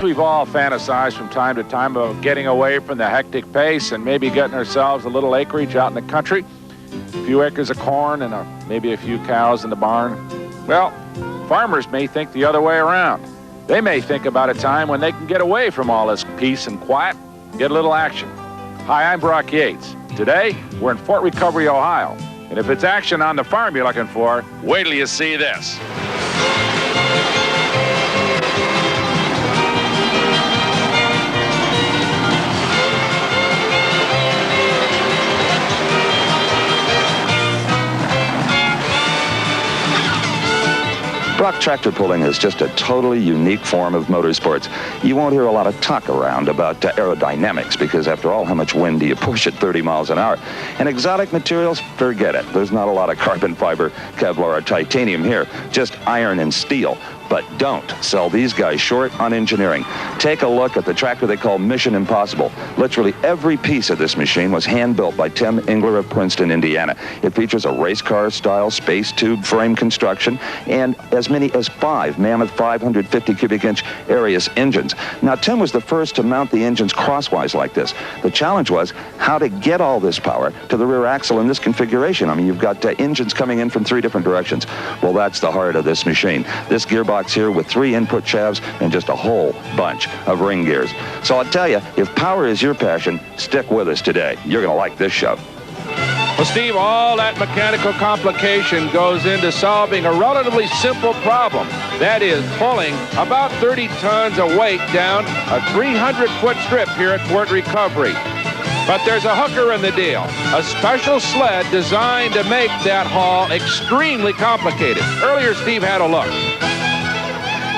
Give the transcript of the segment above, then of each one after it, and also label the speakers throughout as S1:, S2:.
S1: We've all fantasized from time to time about getting away from the hectic pace and maybe getting ourselves a little acreage out in the country, a few acres of corn and maybe a few cows in the barn. Well, farmers may think the other way around. They may think about a time when they can get away from all this peace and quiet, get a little action. Hi, I'm Brock Yates. Today, we're in Fort Recovery, Ohio. And if it's action on the farm you're looking for, wait till you see this.
S2: Brock tractor pulling is just a totally unique form of motorsports. You won't hear a lot of talk around about aerodynamics because, after all, how much wind do you push at 30 miles an hour? And exotic materials, forget it. There's not a lot of carbon fiber, Kevlar, or titanium here, just iron and steel. But don't sell these guys short on engineering. Take a look at the tractor they call Mission Impossible. Literally every piece of this machine was hand-built by Tim Engler of Princeton, Indiana. It features a race car-style space tube frame construction and as many as 5 Mammoth 550 cubic inch Arius engines. Now, Tim was the first to mount the engines crosswise like this. The challenge was how to get all this power to the rear axle in this configuration. I mean, you've got engines coming in from 3 different directions. Well, that's the heart of this machine. This gearbox here with 3 input shafts and just a whole bunch of ring gears. So I'll tell you, if power is your passion, stick with us today. You're going to like this show.
S1: Well, Steve, all that mechanical complication goes into solving a relatively simple problem. That is pulling about 30 tons of weight down a 300-foot strip here at Fort Recovery. But there's a hooker in the deal, a special sled designed to make that haul extremely complicated. Earlier, Steve had a look.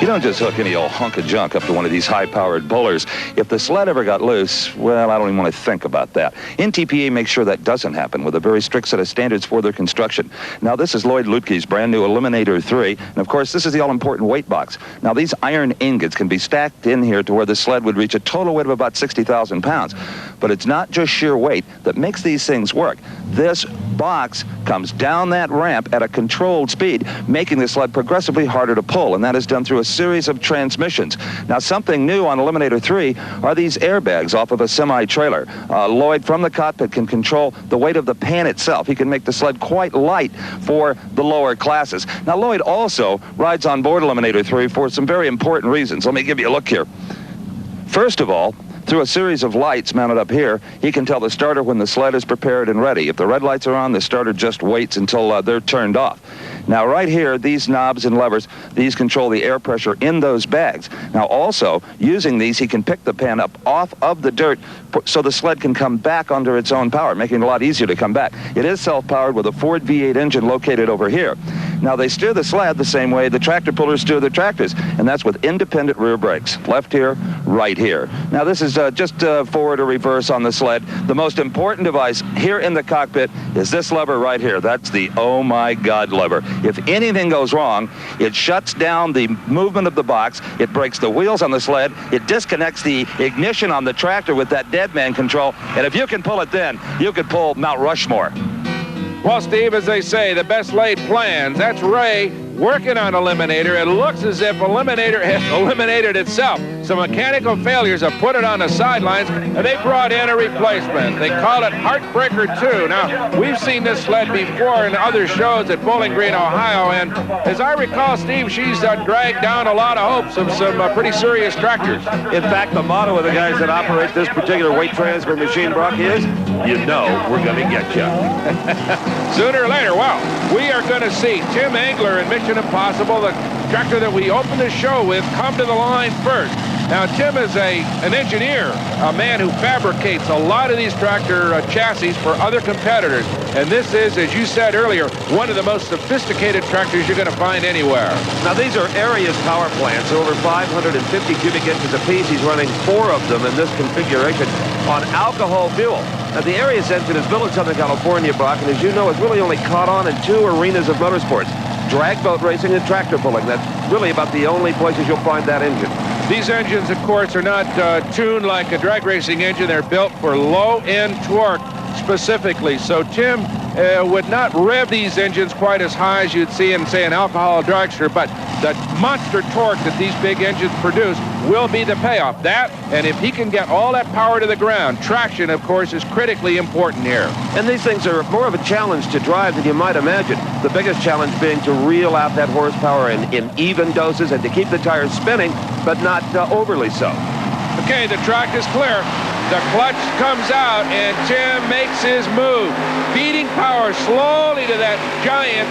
S2: You don't just hook any old hunk of junk up to one of these high-powered pullers. If the sled ever got loose, well, I don't even want to think about that. NTPA makes sure that doesn't happen with a very strict set of standards for their construction. Now, this is Lloyd Lutke's brand new Eliminator 3, and of course, this is the all-important weight box. Now, these iron ingots can be stacked in here to where the sled would reach a total weight of about 60,000 pounds. But it's not just sheer weight that makes these things work. This box comes down that ramp at a controlled speed, making the sled progressively harder to pull, and that is done through a series of transmissions. Now, something new on Eliminator 3 are these airbags off of a semi-trailer. Lloyd, from the cockpit, can control the weight of the pan itself. He can make the sled quite light for the lower classes. Now, Lloyd also rides on board Eliminator 3 for some very important reasons. Let me give you a look here. First of all, through a series of lights mounted up here, he can tell the starter when the sled is prepared and ready. If the red lights are on, the starter just waits until they're turned off. Now, right here, these knobs and levers, these control the air pressure in those bags. Now, also, using these, he can pick the pan up off of the dirt so the sled can come back under its own power, making it a lot easier to come back. It is self-powered with a Ford V8 engine located over here. Now, they steer the sled the same way the tractor pullers steer their tractors, and that's with independent rear brakes. Left here, right here. Now, this is just forward or reverse on the sled. The most important device here in the cockpit is this lever right here. That's the oh my God lever. If anything goes wrong, it shuts down the movement of the box, it breaks the wheels on the sled, it disconnects the ignition on the tractor with that dead man control, and if you can pull it then, you could pull Mount Rushmore.
S1: Well, Steve, as they say, the best laid plans. That's Ray working on Eliminator. It looks as if Eliminator has eliminated itself. Some mechanical failures have put it on the sidelines, and they brought in a replacement. They call it Heartbreaker 2. Now, we've seen this sled before in other shows at Bowling Green, Ohio, and as I recall, Steve, she's dragged down a lot of hopes of some pretty serious tractors.
S3: In fact, the motto of the guys that operate this particular weight transfer machine, Brock, is, you know we're going to get you.
S1: Sooner or later, well, we are going to see Tim Engler in Mission Impossible, the tractor that we opened the show with, come to the line first. Now, Tim is an engineer, a man who fabricates a lot of these tractor chassis for other competitors. And this is, as you said earlier, one of the most sophisticated tractors you're going to find anywhere.
S3: Now, these are Arius power plants, over 550 cubic inches apiece. He's running 4 of them in this configuration on alcohol fuel. Now, the Arius engine is built in Southern California, Brock, and as you know, it's really only caught on in 2 arenas of motorsports: drag boat racing and tractor pulling. That's really about the only places you'll find that engine.
S1: These engines, of course, are not tuned like a drag racing engine. They're built for low-end torque specifically. So Tim would not rev these engines quite as high as you'd see in, say, an alcohol dragster, but the monster torque that these big engines produce will be the payoff. That, and if he can get all that power to the ground, traction, of course, is critically important here.
S3: And these things are more of a challenge to drive than you might imagine. The biggest challenge being to reel out that horsepower in even doses and to keep the tires spinning, but not overly so.
S1: Okay, the track is clear. The clutch comes out, and Tim makes his move. Feeding power slowly to that giant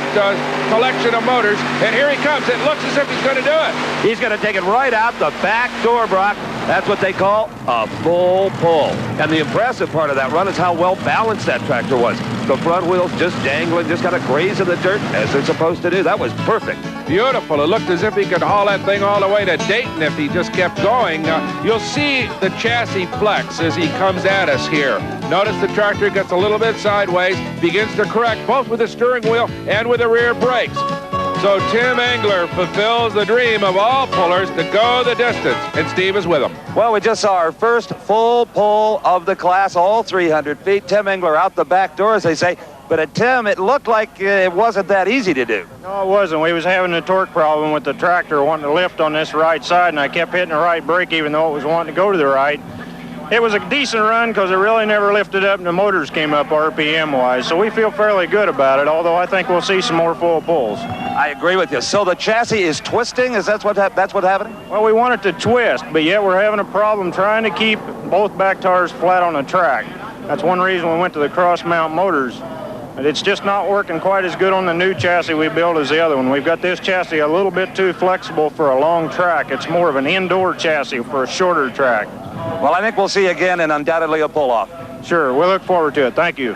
S1: collection of motors. And here he comes. It looks as if he's going to do it.
S3: He's going to take it right out the back door, Brock. That's what they call a full pull. And the impressive part of that run is how well balanced that tractor was. The front wheels just dangling, just kind of grazing the dirt as they're supposed to do. That was perfect.
S1: Beautiful. It looked as if he could haul that thing all the way to Dayton if he just kept going. You'll see the chassis flex as he comes at us here. Notice the tractor gets a little bit sideways, begins to correct both with the steering wheel and with the rear brakes. So Tim Engler fulfills the dream of all pullers to go the distance, and Steve is with him.
S2: Well, we just saw our first full pull of the class, all 300 feet. Tim Engler out the back door, as they say. But Tim, it looked like it wasn't that easy to do.
S4: No, it wasn't. We was having a torque problem with the tractor wanting to lift on this right side, and I kept hitting the right brake even though it was wanting to go to the right. It was a decent run because it really never lifted up and the motors came up RPM-wise, so we feel fairly good about it, although I think we'll see some more full pulls.
S2: I agree with you. So the chassis is twisting? Is that what's happening?
S4: Well, we want it to twist, but yet we're having a problem trying to keep both back tires flat on the track. That's one reason we went to the cross-mount motors. But it's just not working quite as good on the new chassis we built as the other one. We've got this chassis a little bit too flexible for a long track. It's more of an indoor chassis for a shorter track.
S2: Well, I think we'll see again and undoubtedly a pull-off.
S4: Sure, we'll look forward to it. Thank you.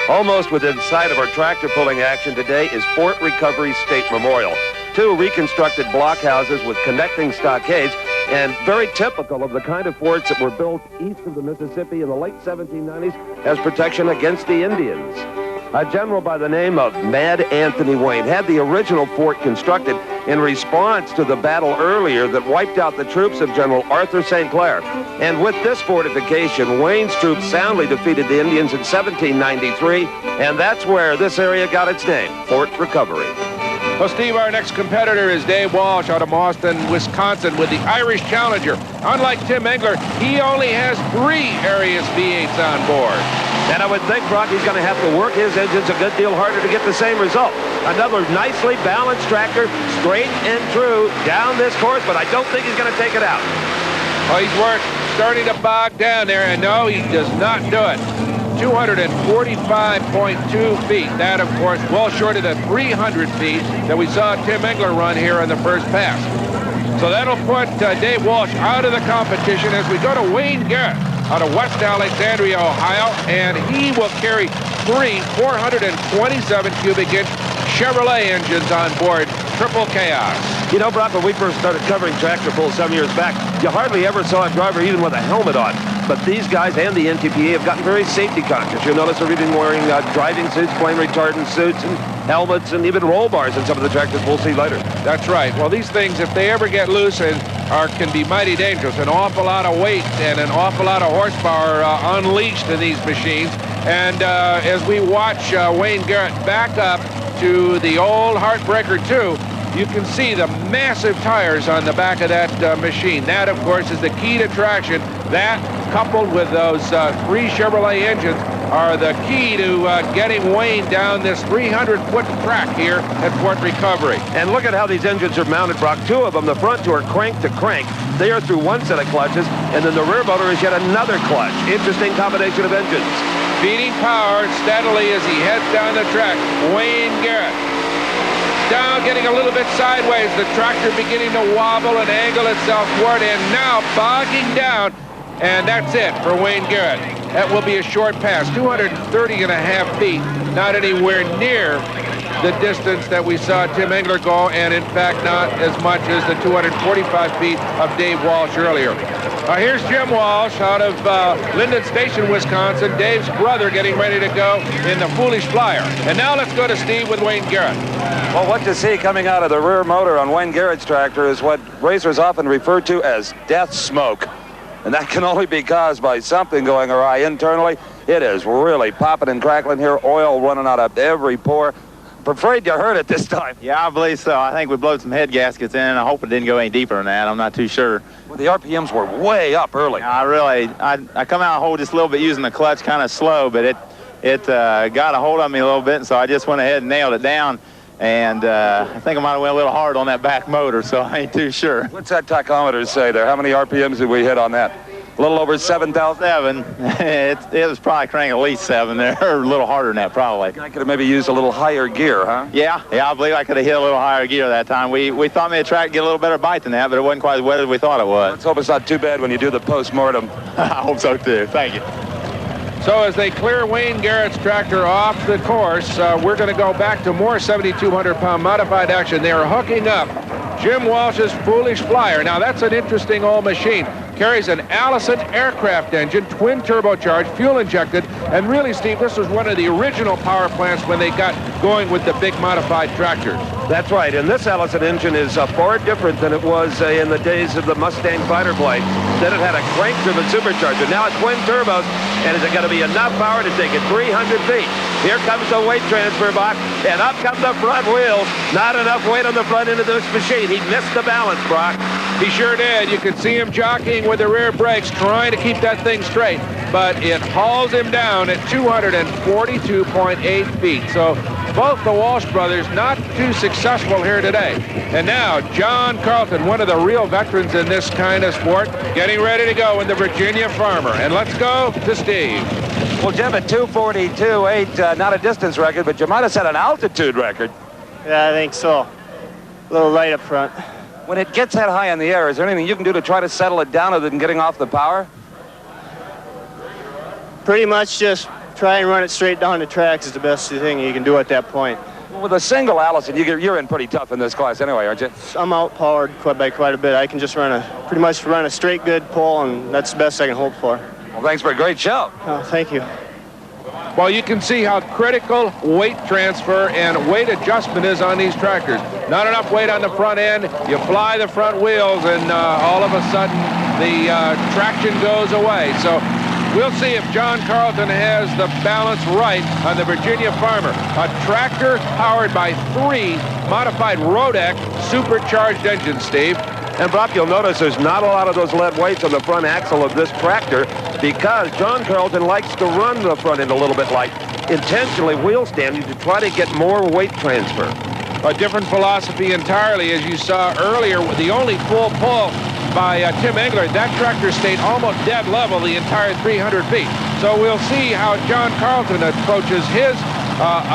S3: Almost within sight of our tractor pulling action today is Fort Recovery State Memorial. 2 reconstructed blockhouses with connecting stockades, and very typical of the kind of forts that were built east of the Mississippi in the late 1790s as protection against the Indians. A general by the name of Mad Anthony Wayne had the original fort constructed in response to the battle earlier that wiped out the troops of General Arthur St. Clair. And with this fortification, Wayne's troops soundly defeated the Indians in 1793, and that's where this area got its name, Fort Recovery.
S1: Well, Steve, our next competitor is Dave Walsh out of Boston, Wisconsin, with the Irish Challenger. Unlike Tim Engler, he only has 3 Arias V8s on board.
S3: And I would think, Brock, he's going to have to work his engines a good deal harder to get the same result. Another nicely balanced tractor, straight and true down this course, but I don't think he's going to take it out.
S1: Oh, he's starting to bog down there, and no, he does not do it. 245.2 feet. That, of course, well short of the 300 feet that we saw Tim Engler run here on the first pass. So that'll put Dave Walsh out of the competition as we go to Wayne Garrett out of West Alexandria, Ohio, and he will carry 3 427 cubic inch Chevrolet engines on board Triple Chaos.
S3: You know, Brock, when we first started covering tractor pulls some years back, you hardly ever saw a driver even with a helmet on. But these guys and the NTPA have gotten very safety conscious. You'll notice they're even wearing driving suits, flame retardant suits, and helmets, and even roll bars in some of the tractors we'll see later.
S1: That's right. Well, these things, if they ever get loose, can be mighty dangerous. An awful lot of weight and an awful lot of horsepower unleashed in these machines. And as we watch Wayne Garrett back up to the old Heartbreaker 2, you can see the massive tires on the back of that machine. That, of course, is the key to traction. That, coupled with those 3 Chevrolet engines, are the key to getting Wayne down this 300-foot track here at Fort Recovery.
S3: And look at how these engines are mounted, Brock. 2 of them, the front 2 are crank to crank. They are through one set of clutches, and then the rear motor is yet another clutch. Interesting combination of engines.
S1: Feeding power steadily as he heads down the track. Wayne Garrett. Down, getting a little bit sideways. The tractor beginning to wobble and angle itself forward, and now bogging down. And that's it for Wayne Garrett. That will be a short pass, 230.5 feet, not anywhere near the distance that we saw Tim Engler go, and in fact not as much as the 245 feet of Dave Walsh earlier. Here's Jim Walsh out of Linden Station, Wisconsin, Dave's brother, getting ready to go in the Foolish Flyer. And now let's go to Steve with Wayne Garrett.
S2: Well, what you see coming out of the rear motor on Wayne Garrett's tractor is what racers often refer to as death smoke. And that can only be caused by something going awry internally. It is really popping and crackling here, oil running out of every pore. afraid you hurt it this time.
S5: Yeah, I believe so. I think we blowed some head gaskets in. I hope it didn't go any deeper than that. I'm not too sure.
S2: Well, the RPMs were way up early.
S5: I come out and hold just a little bit using the clutch kind of slow, but it got a hold of me a little bit, and so I just went ahead and nailed it down. And I think I might have went a little hard on that back motor, so I ain't too sure.
S2: What's that tachometer say there? How many RPMs did we hit on that? A little over 7,000?
S5: 7. It was probably cranking at least 7 there, or a little harder than that probably.
S2: I could have maybe used a little higher gear, huh?
S5: Yeah, I believe I could have hit a little higher gear that time. We thought maybe the track would get a little better bite than that, but it wasn't quite as wet as we thought it was.
S2: Let's hope it's not too bad when you do the post-mortem.
S5: I hope so too. Thank you.
S1: So as they clear Wayne Garrett's tractor off the course, we're going to go back to more 7,200-pound modified action. They are hooking up Jim Walsh's Foolish Flyer. Now, that's an interesting old machine. Carries an Allison aircraft engine, twin turbocharged, fuel injected, and really, Steve, this was one of the original power plants when they got going with the big modified tractors.
S3: That's right, and this Allison engine is far different than it was in the days of the Mustang fighter plane. Then it had a crank-driven supercharger. Now it's twin turbos, and is it going to be enough power to take it 300 feet? Here comes the weight transfer box, and up come the front wheels. Not enough weight on the front end of this machine. He missed the balance, Brock.
S1: He sure did. You could see him jockeying with the rear brakes, trying to keep that thing straight, but it hauls him down at 242.8 feet. So both the Walsh brothers not too successful here today. And now John Carlton, one of the real veterans in this kind of sport, getting ready to go in the Virginia Farmer. And let's go to Steve.
S2: Well, Jim, at 242.8, not a distance record, but you might have set an altitude record.
S6: Yeah, I think so. A little light up front.
S2: When it gets that high in the air, is there anything you can do to try to settle it down other than getting off the power?
S6: Pretty much just try and run it straight down the tracks is the best thing you can do at that point.
S2: Well, with a single Allison, you're in pretty tough in this class anyway, aren't you?
S6: I'm outpowered by quite a bit. I can just pretty much run a straight good pull, and that's the best I can hope for.
S2: Well, thanks for a great show.
S6: Oh, thank you.
S1: Well, you can see how critical weight transfer and weight adjustment is on these tractors. Not enough weight on the front end. You fly the front wheels, and all of a sudden, the traction goes away. So we'll see if John Carlton has the balance right on the Virginia Farmer. A tractor powered by 3 modified Rodeck supercharged engines, Steve.
S3: And Brock, you'll notice there's not a lot of those lead weights on the front axle of this tractor because John Carlton likes to run the front end a little bit light, intentionally wheel standing to try to get more weight transfer.
S1: A different philosophy entirely, as you saw earlier, with the only full pull by Tim Engler. That tractor stayed almost dead level the entire 300 feet. So we'll see how John Carlton approaches his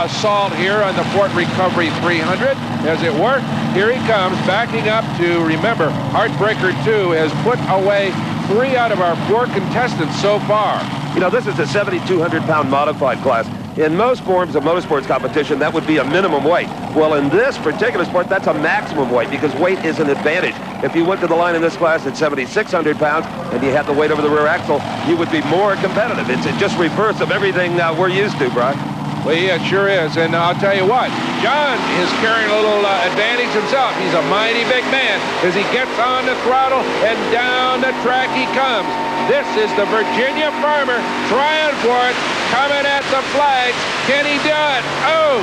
S1: assault here on the Fort Recovery 300. As it worked, here he comes, backing up to, remember, Heartbreaker 2 has put away 3 out of our 4 contestants so far.
S3: You know, this is a 7,200-pound modified class. In most forms of motorsports competition, that would be a minimum weight. Well, in this particular sport, that's a maximum weight because weight is an advantage. If you went to the line in this class at 7,600 pounds and you had the weight over the rear axle, you would be more competitive. It's just reverse of everything we're used to, Brock.
S1: Well, yeah, it sure is. And I'll tell you what, John is carrying a little advantage himself. He's a mighty big man as he gets on the throttle and down the track he comes. This is the Virginia Farmer trying for it, coming at the flags. Can he do it? Oh,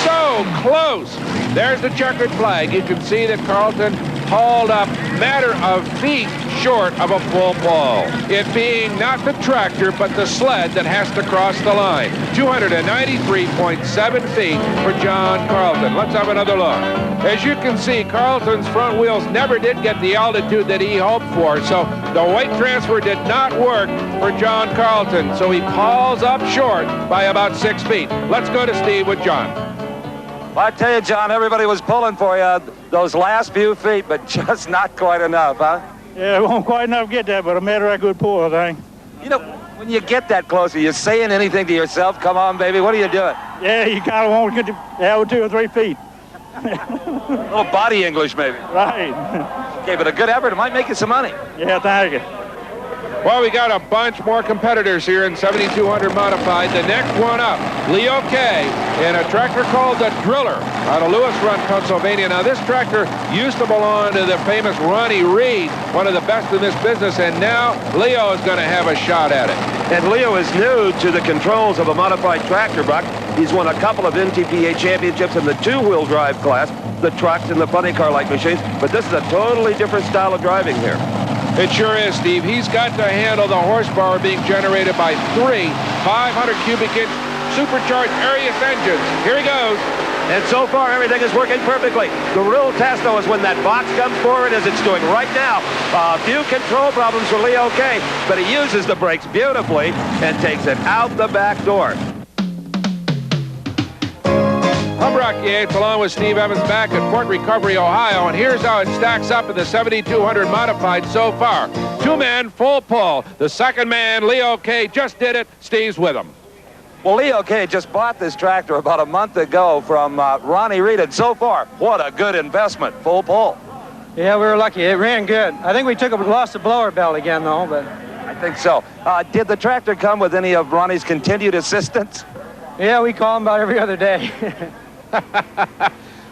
S1: so close. There's the checkered flag. You can see that Carlton hauled up matter of feet short of a full pull. It being not the tractor, but the sled that has to cross the line. 293.7 feet for John Carlton. Let's have another look. As you can see, Carlton's front wheels never did get the altitude that he hoped for, so the weight transfer did not work for John Carlton, so he hauls up short by about 6 feet. Let's go to Steve with John.
S2: Well, I tell you, John, everybody was pulling for you those last few feet, but just not quite enough, huh?
S7: Yeah, it won't quite enough to get that, but a matter of good pull, I think.
S2: You know, when you get that close, are you saying anything to yourself? Come on, baby, what are you doing?
S7: Yeah, you kind of want to get to 2 or 3 feet.
S2: A little body English, maybe.
S7: Right.
S2: Okay, but a good effort. It might make you some money.
S7: Yeah, thank you.
S1: Well, we got a bunch more competitors here in 7,200 modified. The next one up, Leo Kay, in a tractor called the Driller out of Lewis Run, Pennsylvania. Now, this tractor used to belong to the famous Ronnie Reed, one of the best in this business, and now Leo is going to have a shot at it.
S3: And Leo is new to the controls of a modified tractor, Buck. He's won a couple of NTPA championships in the two-wheel drive class, the trucks and the funny car-like machines, but this is a totally different style of driving here.
S1: It sure is, Steve. He's got to handle the horsepower being generated by 3 500 cubic inch supercharged Arius engines. Here he goes.
S3: And so far, everything is working perfectly. The real test, though, is when that box comes forward, as it's doing right now. A few control problems for Leo K, but he uses the brakes beautifully and takes it out the back door.
S1: I'm Brock Yates, along with Steve Evans, back at Port Recovery, Ohio, and here's how it stacks up in the 7200 modified so far. 2 men, full pull. The second man, Leo K, just did it. Steve's with him.
S2: Well, Leo K just bought this tractor about a month ago from Ronnie Reed, and so far, what a good investment. Full pull.
S8: Yeah, we were lucky. It ran good. I think we lost the blower belt again, though, but...
S2: I think so. Did the tractor come with any of Ronnie's continued assistance?
S8: Yeah, we call him about every other day.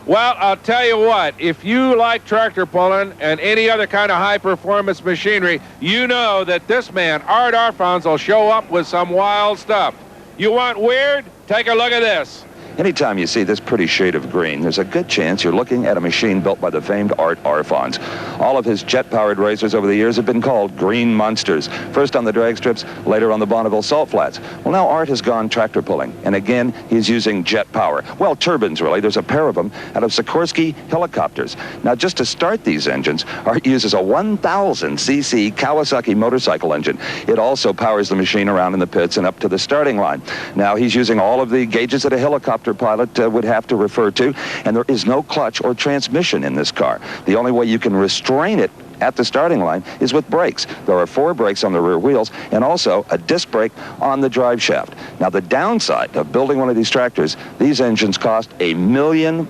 S1: Well, I'll tell you what, if you like tractor pulling and any other kind of high-performance machinery, you know that this man, Art Arfons, will show up with some wild stuff. You want weird? Take a look at this.
S2: Anytime you see this pretty shade of green, there's a good chance you're looking at a machine built by the famed Art Arfons. All of his jet-powered racers over the years have been called Green Monsters. First on the drag strips, later on the Bonneville Salt Flats. Well, now Art has gone tractor pulling, and again, he's using jet power. Well, turbines, really. There's a pair of them out of Sikorsky helicopters. Now, just to start these engines, Art uses a 1,000cc Kawasaki motorcycle engine. It also powers the machine around in the pits and up to the starting line. Now, he's using all of the gauges that a helicopter pilot would have to refer to, and there is no clutch or transmission in this car. The only way you can restrain it at the starting line is with brakes. There are 4 brakes on the rear wheels and also a disc brake on the drive shaft. Now, the downside of building one of these tractors, these engines cost $1 million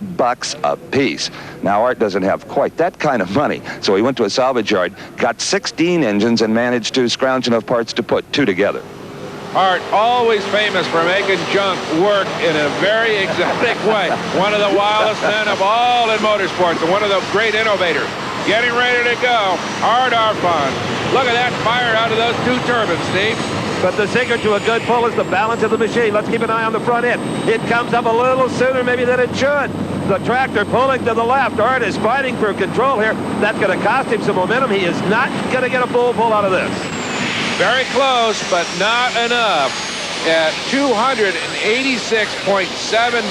S2: a piece. Now, Art doesn't have quite that kind of money, so he went to a salvage yard, got 16 engines, and managed to scrounge enough parts to put 2 together.
S1: Art, always famous for making junk work in a very exotic way. One of the wildest men of all in motorsports and one of the great innovators. Getting ready to go, Art Arfons. Look at that fire out of those 2 turbines, Steve.
S3: But the secret to a good pull is the balance of the machine. Let's keep an eye on the front end. It comes up a little sooner maybe than it should. The tractor pulling to the left. Art is fighting for control here. That's going to cost him some momentum. He is not going to get a full pull out of this.
S1: Very close, but not enough. At 286.7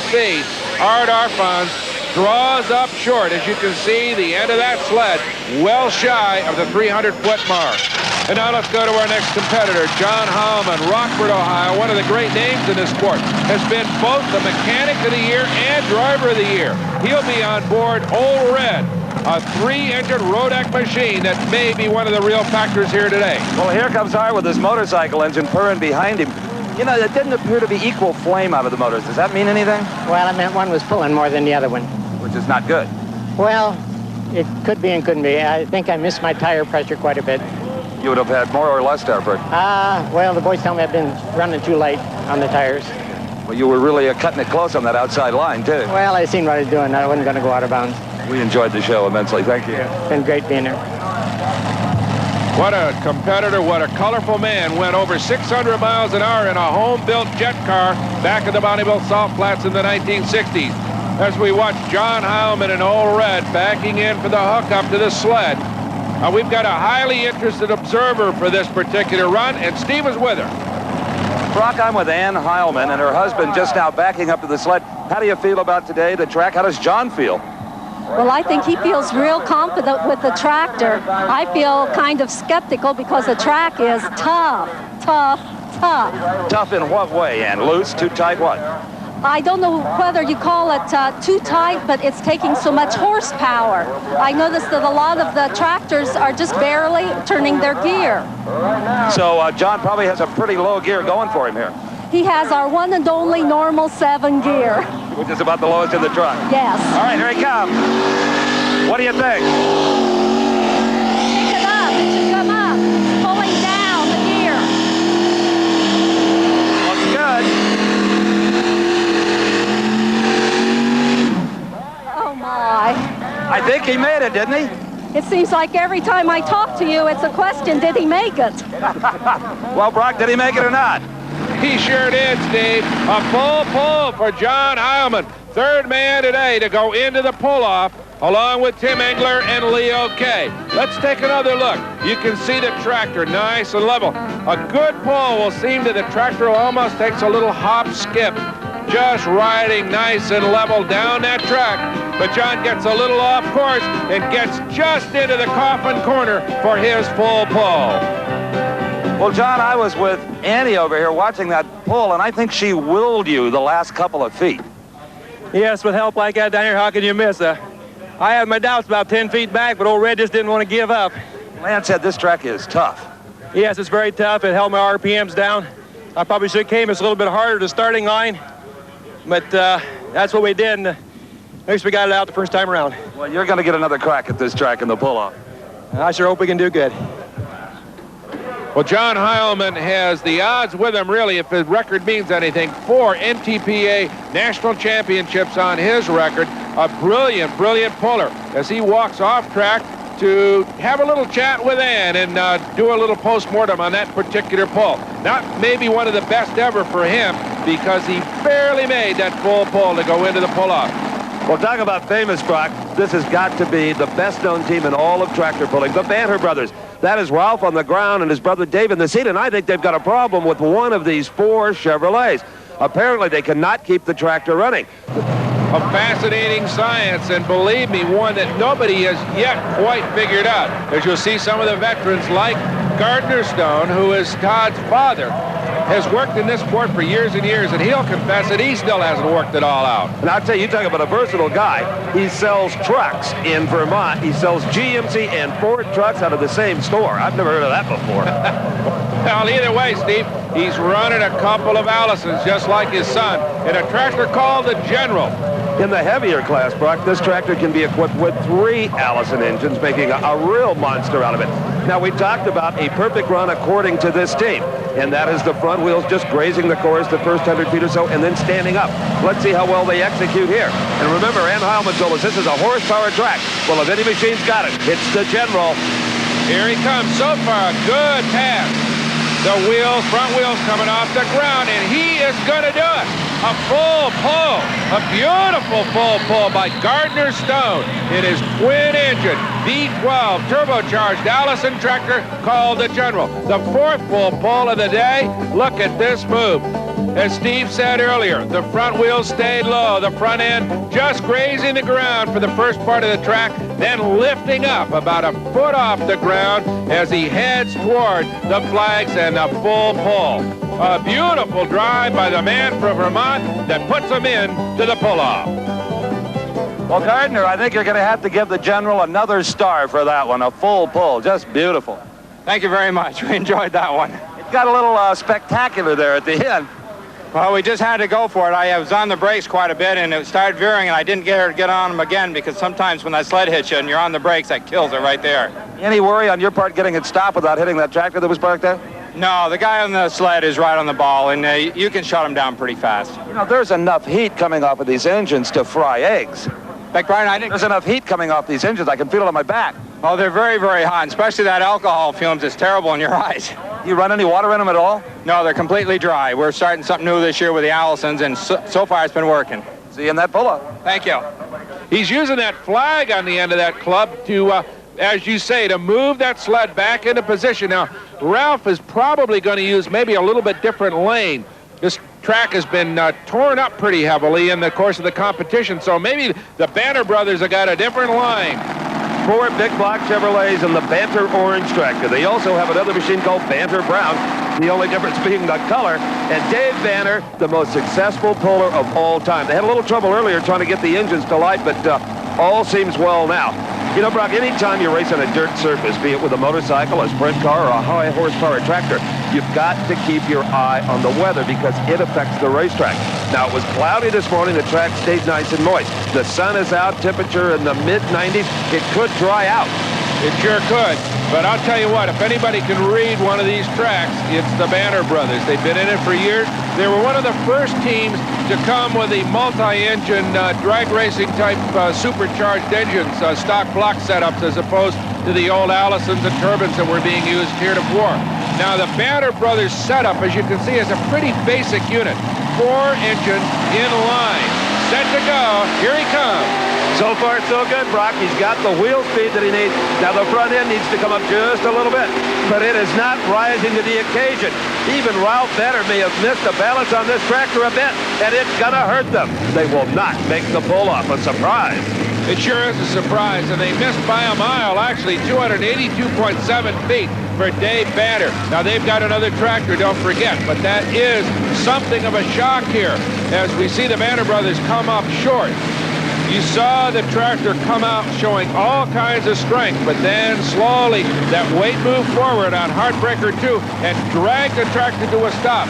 S1: feet, Art Arfons draws up short. As you can see, the end of that sled well shy of the 300-foot mark. And now let's go to our next competitor, John Heilman, Rockford, Ohio. One of the great names in this sport. Has been both the Mechanic of the Year and Driver of the Year. He'll be on board Old Red, a 3-engine Rodak machine that may be one of the real factors here today.
S2: Well, here comes Art with his motorcycle engine purring behind him. You know, it didn't appear to be equal flame out of the motors. Does that mean anything?
S9: Well, I meant one was pulling more than the other one.
S2: Which is not good.
S9: Well, it could be and couldn't be. I think I missed my tire pressure quite a bit.
S2: You would have had more or less effort.
S9: Well, the boys tell me I've been running too light on the tires.
S2: Well, you were really cutting it close on that outside line, too.
S9: Well, I seen what I was doing. I wasn't going to go out of bounds.
S2: We enjoyed the show immensely. Thank you.
S9: It's been great being here.
S1: What a competitor, what a colorful man. Went over 600 miles an hour in a home-built jet car back at the Bonneville Salt Flats in the 1960s. As we watch John Heilman in Old Red backing in for the hookup to the sled. We've got a highly interested observer for this particular run, and Steve is with her.
S2: Brock, I'm with Ann Heilman and her husband just now backing up to the sled. How do you feel about today, the track? How does John feel?
S10: Well, I think he feels real confident with the tractor. I feel kind of skeptical because the track is tough.
S2: Tough in what way, Ann? Loose? Too tight? What?
S10: I don't know whether you call it too tight, but it's taking so much horsepower. I noticed that a lot of the tractors are just barely turning their gear.
S2: So John probably has a pretty low gear going for him here.
S10: He has our one and only normal 7 gear.
S2: Which is about the lowest in the truck.
S10: Yes.
S2: All right, here he comes. What do you think?
S10: Pick it up. It should come up. It's pulling down the gear.
S2: Looks good.
S10: Oh, my.
S2: I think he made it, didn't he?
S10: It seems like every time I talk to you, it's a question, did he make it?
S3: Well, Brock, did he make it or not?
S1: He sure did, Steve. A full pull for John Heilman. Third man today to go into the pull-off, along with Tim Engler and Leo Kay. Let's take another look. You can see the tractor nice and level. A good pull will seem that the tractor almost takes a little hop skip, just riding nice and level down that track. But John gets a little off course and gets just into the coffin corner for his full pull.
S2: Well, John, I was with Annie over here watching that pull, and I think she willed you the last couple of feet.
S8: Yes, with help like that down here, how can you miss? I have my doubts about 10 feet back, but old Red just didn't want to give up.
S2: Lance said this track is tough.
S8: Yes, it's very tough. It held my RPMs down. I probably should have came us a little bit harder to starting line, but that's what we did, and at least we got it out the first time around.
S2: Well, you're going to get another crack at this track in the pull-off.
S8: I sure hope we can do good.
S1: Well, John Heilman has the odds with him, really, if his record means anything. 4 NTPA national championships on his record. A brilliant, brilliant puller as he walks off track to have a little chat with Ann and do a little post-mortem on that particular pull. Not maybe one of the best ever for him because he barely made that full pull to go into the pull-off.
S3: Well, talk about famous, Brock. This has got to be the best-known team in all of tractor pulling, the Banter brothers. That is Ralph on the ground and his brother Dave in the seat, and I think they've got a problem with one of these 4 Chevrolets. Apparently, they cannot keep the tractor running.
S1: A fascinating science, and believe me, one that nobody has yet quite figured out. As you'll see, some of the veterans like Gardner Stone, who is Todd's father, has worked in this sport for years and years, and he'll confess that he still hasn't worked it all out.
S3: And I'll tell you, talk about a versatile guy. He sells trucks in Vermont. He sells GMC and Ford trucks out of the same store. I've never heard of that before.
S1: Well, either way, Steve, he's running a couple of Allisons just like his son in a tractor called the General.
S3: In the heavier class, Brock, this tractor can be equipped with 3 Allison engines, making a real monster out of it. Now, we talked about a perfect run according to this team, and that is the front wheels just grazing the course the first 100 feet or so and then standing up. Let's see how well they execute here. And remember, Ann Heilman told us this is a horsepower track. Well, if any machine's got it, it's the General.
S1: Here he comes. So far, good pass. The wheels, front wheels coming off the ground, and he is going to do it. A full pull, a beautiful full pull by Gardner Stone in his twin-engine V12 turbocharged Allison tractor called the General. The 4th full pull of the day. Look at this move. As Steve said earlier, the front wheels stayed low, the front end just grazing the ground for the first part of the track, then lifting up about a foot off the ground as he heads toward the flags and a full pull. A beautiful drive by the man from Vermont that puts him in to the pull-off.
S2: Well, Gardner, I think you're going to have to give the General another star for that one. A full pull, just beautiful.
S8: Thank you very much. We enjoyed that one.
S2: It got a little spectacular there at the end.
S8: Well, we just had to go for it. I was on the brakes quite a bit, and it started veering, and I didn't get on them again because sometimes when that sled hits you and you're on the brakes, that kills it right there.
S2: Any worry on your part getting it stopped without hitting that tractor that was parked there?
S8: No, the guy on the sled is right on the ball, and you can shut him down pretty fast.
S2: You know, there's enough heat coming off of these engines to fry eggs.
S8: Like, Brian, I think
S2: there's enough heat coming off these engines. I can feel it on my back.
S8: Oh, they're very, very hot, and especially that alcohol fumes. It's terrible in your eyes.
S2: You run any water in them at all?
S8: No, they're completely dry. We're starting something new this year with the Allisons, and so far it's been working.
S2: See you in that pull-up.
S8: Thank you.
S1: He's using that flag on the end of that club to, as you say, to move that sled back into position. Now, Ralph is probably going to use maybe a little bit different lane. This track has been torn up pretty heavily in the course of the competition, so maybe the Banter brothers have got a different line.
S3: 4 big block Chevrolets and the Banter orange tractor. They also have another machine called Banter brown, the only difference being the color. And Dave Banter, the most successful puller of all time. They had a little trouble earlier trying to get the engines to light, but all seems well now. You know, Brock, anytime you race on a dirt surface, be it with a motorcycle, a sprint car, or a high horsepower tractor, you've got to keep your eye on the weather because it affects the racetrack. Now, it was cloudy this morning. The track stayed nice and moist. The sun is out, temperature in the mid-90s. It could dry out.
S1: It sure could. But I'll tell you what, if anybody can read one of these tracks, it's the Banter brothers. They've been in it for years. They were one of the first teams to come with the multi-engine drag racing type supercharged engines, stock block setups, as opposed to the old Allisons and turbines that were being used heretofore. Now, the Banner Brothers setup, as you can see, is a pretty basic unit. 4 engines in line. Set to go. Here he comes.
S3: So far, so good, Brock. He's got the wheel speed that he needs. Now, the front end needs to come up just a little bit, but it is not rising to the occasion. Even Ralph Banner may have missed the balance on this tractor a bit, and it's going to hurt them. They will not make the pull-off. A surprise.
S1: It sure is a surprise, and they missed by a mile, actually 282.7 feet for Dave Banner. Now, they've got another tractor, don't forget, but that is something of a shock here as we see the Banner Brothers come up short. You saw the tractor come out showing all kinds of strength, but then slowly that weight moved forward on Heartbreaker 2 and dragged the tractor to a stop.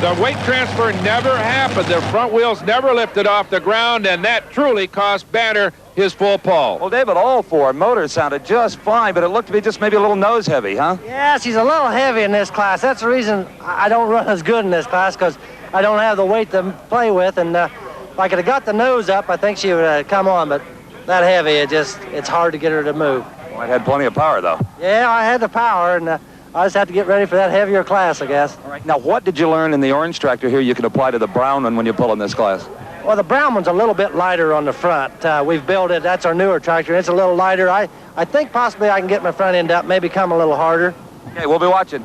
S1: The weight transfer never happened. The front wheels never lifted off the ground, and that truly cost Banner his full pull.
S2: Well, David, all 4 motors sounded just fine, but it looked to be just maybe a little nose heavy, huh?
S11: Yeah, she's a little heavy in this class. That's the reason I don't run as good in this class, because I don't have the weight to play with, and if I could have got the nose up, I think she would have come on, but that heavy, it's hard to get her to move.
S2: Well, it had plenty of power, though.
S11: Yeah, I had the power, and I just have to get ready for that heavier class, I guess.
S2: All right. Now, what did you learn in the orange tractor here you can apply to the brown one when you pull in this class?
S11: Well, the brown one's a little bit lighter on the front. We've built it. That's our newer tractor. It's a little lighter. I think possibly I can get my front end up, maybe come a little harder.
S2: Okay, we'll be watching.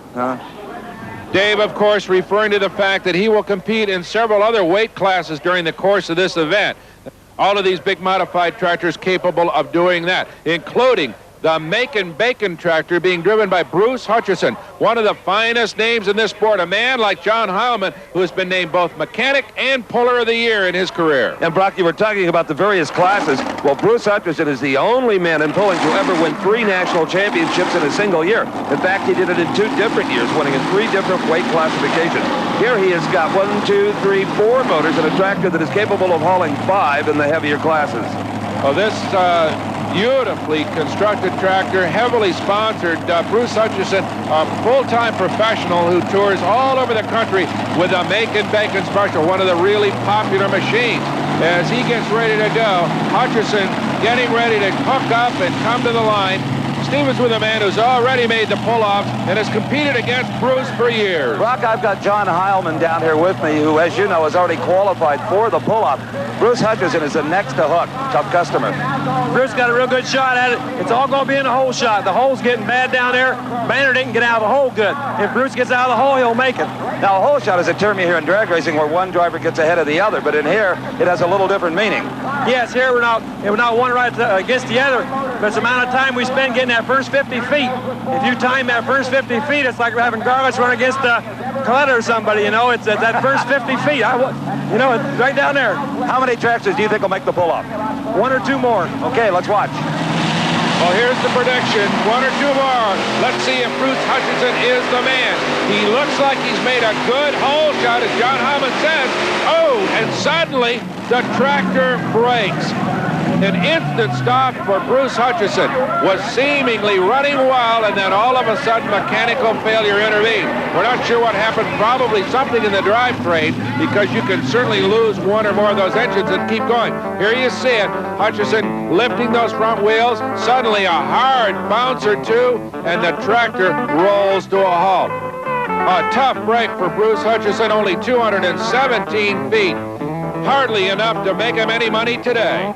S1: Dave, of course, referring to the fact that he will compete in several other weight classes during the course of this event. All of these big modified tractors capable of doing that, including the Macon Bacon tractor being driven by Bruce Hutchison, one of the finest names in this sport, a man like John Heilman, who has been named both mechanic and puller of the year in his career.
S3: And Brock, you were talking about the various classes. Well, Bruce Hutchison is the only man in pulling to ever win 3 national championships in a single year. In fact, he did it in 2 different years, winning in 3 different weight classifications. Here he has got 1, 2, 3, 4 motors in a tractor that is capable of hauling 5 in the heavier classes.
S1: Well, this beautifully constructed tractor, heavily sponsored. Bruce Hutchison, a full-time professional who tours all over the country with a Macon Bacon Special, one of the really popular machines. As he gets ready to go, Hutchison getting ready to hook up and come to the line. Stevens with a man who's already made the pull-offs and has competed against Bruce for years.
S2: Brock, I've got John Heilman down here with me, who, as you know, has already qualified for the pull-off. Bruce Hutchison is the next to hook. Tough customer.
S8: Bruce got a real good shot at it. It's all going to be in the hole shot. The hole's getting bad down there. Banner didn't get out of the hole good. If Bruce gets out of the hole, he'll make it.
S2: Now, a hole shot is a term you hear in drag racing where one driver gets ahead of the other, but in here, it has a little different meaning.
S8: Yes, here we're not one right against the other, but it's the amount of time we spend getting that first 50 feet. If you time that first 50 feet, it's like having Garlis run against Coletta or somebody, you know. It's that first 50 feet. It's right down there.
S2: How many tractors do you think will make the pull-off?
S8: 1 or 2 more.
S2: Okay, let's watch.
S1: Well, here's the prediction. 1 or 2 more. Let's see if Bruce Hutchison is the man. He looks like he's made a good hole shot, as John Hammond says. Oh, and suddenly the tractor breaks. An instant stop for Bruce Hutchison. Was seemingly running well, and then all of a sudden mechanical failure intervened. We're not sure what happened. Probably something in the drivetrain, because you can certainly lose 1 or more of those engines and keep going. Here you see it. Hutchison lifting those front wheels. Suddenly a hard bounce or 2, and the tractor rolls to a halt. A tough break for Bruce Hutchison, only 217 feet. Hardly enough to make him any money today.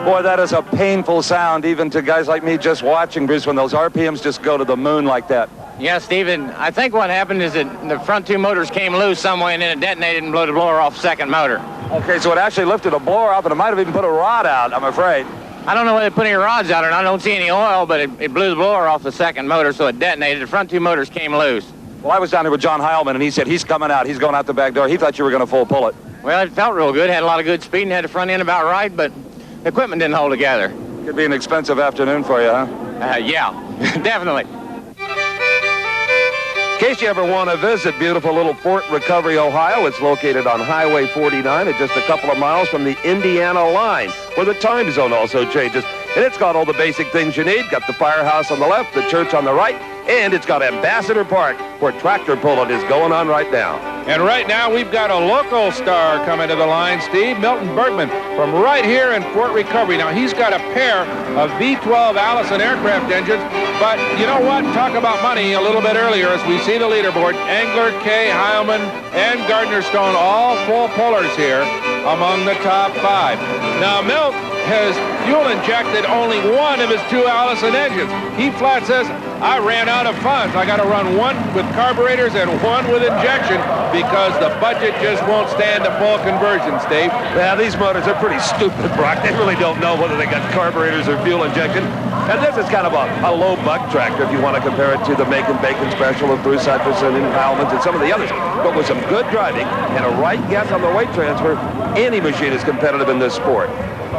S2: Boy, that is a painful sound, even to guys like me just watching, Bruce, when those RPMs just go to the moon like that.
S9: Yeah, Stephen, I think what happened is that the front 2 motors came loose some way, and then it detonated and blew the blower off the second motor.
S2: Okay, so it actually lifted a blower up, and it might have even put a rod out, I'm afraid.
S9: I don't know whether they put any rods out or not. I don't see any oil, but it blew the blower off the second motor, so it detonated. The front 2 motors came loose.
S2: Well, I was down here with John Heilman, and he said he's coming out. He's going out the back door. He thought you were going to full pull it.
S9: Well, it felt real good. Had a lot of good speed and had the front end about right, but the equipment didn't hold together.
S2: Could be an expensive afternoon for you, huh?
S9: Yeah, definitely.
S3: In case you ever want to visit beautiful little Fort Recovery, Ohio, it's located on Highway 49 at just a couple of miles from the Indiana line, where the time zone also changes. And it's got all the basic things you need. Got the firehouse on the left, the church on the right, and it's got Ambassador Park, where tractor pulling is going on right now.
S1: And right now we've got a local star coming to the line, Steve, Milton Bergman, from right here in Fort Recovery. Now he's got a pair of V12 Allison aircraft engines, but you know what? Talk about money a little bit earlier as we see the leaderboard. Engler, Kay, Heilman, and Gardner Stone, all full pullers here among the top 5. Now Milt has fuel injected only one of his 2 Allison engines. He flat says, I ran out of funds. I got to run one with carburetors and one with injection because the budget just won't stand a full conversion, Steve.
S3: Yeah, these motors are pretty stupid, Brock. They really don't know whether they got carburetors or fuel injection. And this is kind of a low buck tractor if you want to compare it to the Macon Bacon Special of Bruce Hutcherson and Howlands and some of the others. But with some good driving and a right guess on the weight transfer, any machine is competitive in this sport.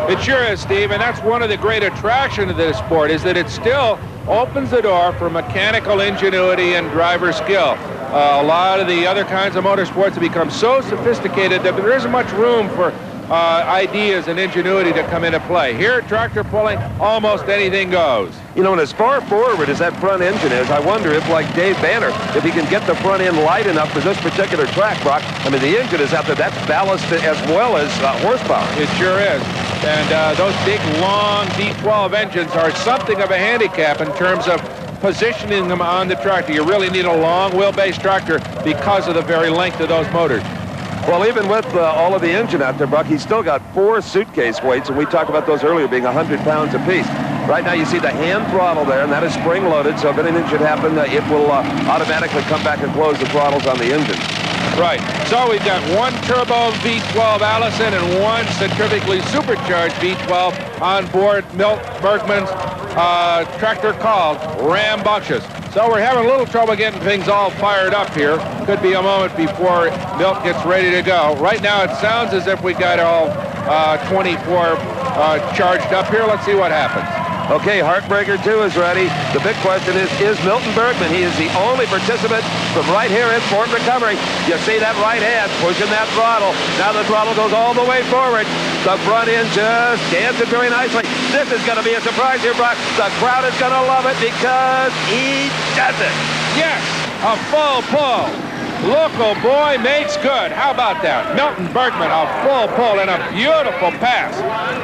S1: It sure is, Steve, and that's one of the great attractions of this sport is that it still opens the door for mechanical ingenuity and driver skill. A lot of the other kinds of motorsports have become so sophisticated that there isn't much room for ideas and ingenuity to come into play. Here, tractor pulling, almost anything goes.
S3: You know, and as far forward as that front engine is, I wonder if, like Dave Banner, if he can get the front end light enough for this particular track, Brock. I mean, the engine is out there. That's ballast as well as horsepower.
S1: It sure is. And those big, long V12 engines are something of a handicap in terms of positioning them on the tractor. You really need a long wheelbase tractor because of the very length of those motors.
S3: Well, even with all of the engine out there, Buck, he's still got 4 suitcase weights, and we talked about those earlier being 100 pounds apiece. Right now you see the hand throttle there, and that is spring-loaded, so if anything should happen, it will automatically come back and close the throttles on the engine.
S1: Right. So we've got one turbo V12 Allison and one centrifugally supercharged V12 on board Milt Bergman's tractor called Rambunctious. So we're having a little trouble getting things all fired up here. Could be a moment before Milt gets ready to go. Right now it sounds as if we got all 24 charged up here. Let's see what happens.
S3: Okay, Heartbreaker 2 is ready. The big question is Milton Bergman. He is the only participant from right here in Fort Recovery. You see that right hand pushing that throttle. Now the throttle goes all the way forward. The front end just dancing very nicely. This is going to be a surprise here, Brock. The crowd is going to love it because he does it.
S1: Yes, a full pull. Local boy makes good. How about that? Milton Bergman, a full pull and a beautiful pass.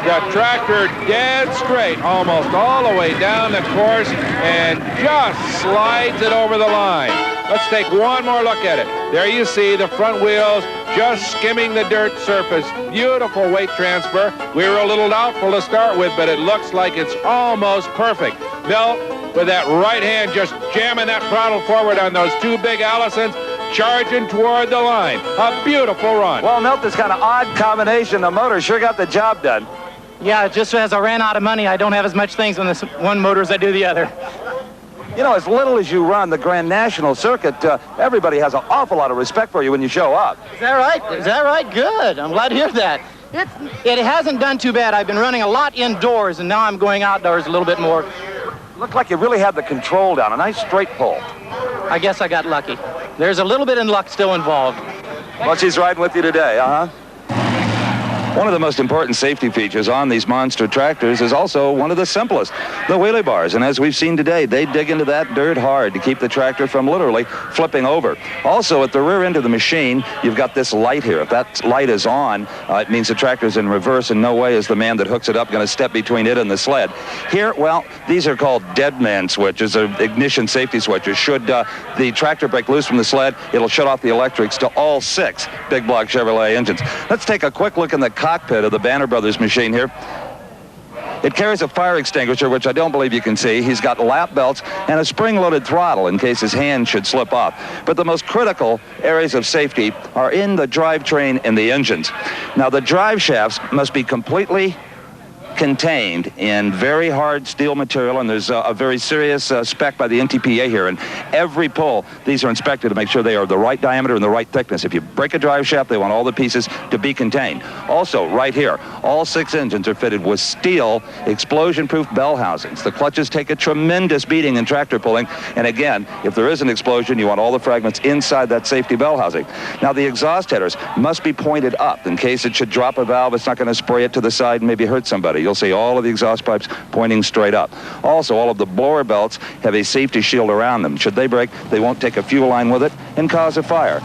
S1: The tractor dead straight, almost all the way down the course, and just slides it over the line. Let's take one more look at it. There you see the front wheels just skimming the dirt surface. Beautiful weight transfer. We were a little doubtful to start with, but it looks like it's almost perfect. Milt, with that right hand, just jamming that throttle forward on those 2 big Allisons, charging toward the line. A beautiful run.
S2: Well, Milt, this kind of odd combination. The motor sure got the job done.
S12: Yeah, just as I ran out of money, I don't have as much things on this one motor as I do the other.
S2: You know, as little as you run the Grand National Circuit, everybody has an awful lot of respect for you when you show up.
S12: Is that right? Is that right? Good. I'm glad to hear that. It hasn't done too bad. I've been running a lot indoors, and now I'm going outdoors a little bit more.
S2: Looked like you really had the control down. A nice straight pull.
S12: I guess I got lucky. There's a little bit of luck still involved.
S2: Well, she's riding with you today, huh? One of the most important safety features on these monster tractors is also one of the simplest, the wheelie bars. And as we've seen today, they dig into that dirt hard to keep the tractor from literally flipping over. Also, at the rear end of the machine, you've got this light here. If that light is on, it means the tractor's in reverse, and no way is the man that hooks it up going to step between it and the sled. Here, well, these are called dead man switches, or ignition safety switches. Should the tractor break loose from the sled, it'll shut off the electrics to all 6 big block Chevrolet engines. Let's take a quick look in the cockpit of the Banner Brothers machine here. It carries a fire extinguisher, which I don't believe you can see. He's got lap belts and a spring-loaded throttle in case his hand should slip off. But the most critical areas of safety are in the drivetrain and the engines. Now, the drive shafts must be completely contained in very hard steel material, and there's a very serious spec by the NTPA here, and every pull these are inspected to make sure they are the right diameter and the right thickness. If you break a drive shaft, they want all the pieces to be contained. Also, right here, all 6 engines are fitted with steel explosion-proof bell housings. The clutches take a tremendous beating in tractor pulling, and again, if there is an explosion, you want all the fragments inside that safety bell housing. Now, the exhaust headers must be pointed up in case it should drop a valve. It's not going to spray it to the side and maybe hurt somebody. You'll see all of the exhaust pipes pointing straight up. Also, all of the blower belts have a safety shield around them. Should they break, they won't take a fuel line with it and cause a fire.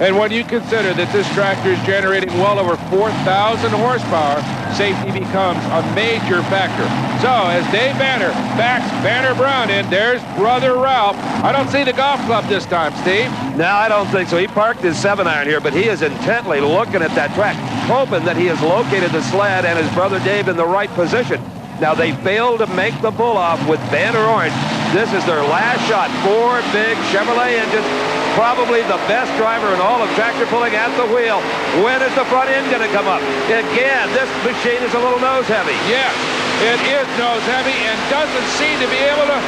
S1: And when you consider that this tractor is generating well over 4,000 horsepower, safety becomes a major factor. So as Dave Banner backs Banner Brown in, there's brother Ralph. I don't see the golf club this time, Steve.
S3: No, I don't think so. He parked his 7-iron here, but he is intently looking at that track, hoping that he has located the sled and his brother Dave in the right position. Now, they failed to make the pull-off with Banner Orange. This is their last shot. 4 big Chevrolet engines. Probably the best driver in all of tractor pulling at the wheel. When is the front end going to come up? Again, this machine is a little nose heavy.
S1: Yes, it is nose heavy and doesn't seem to be able to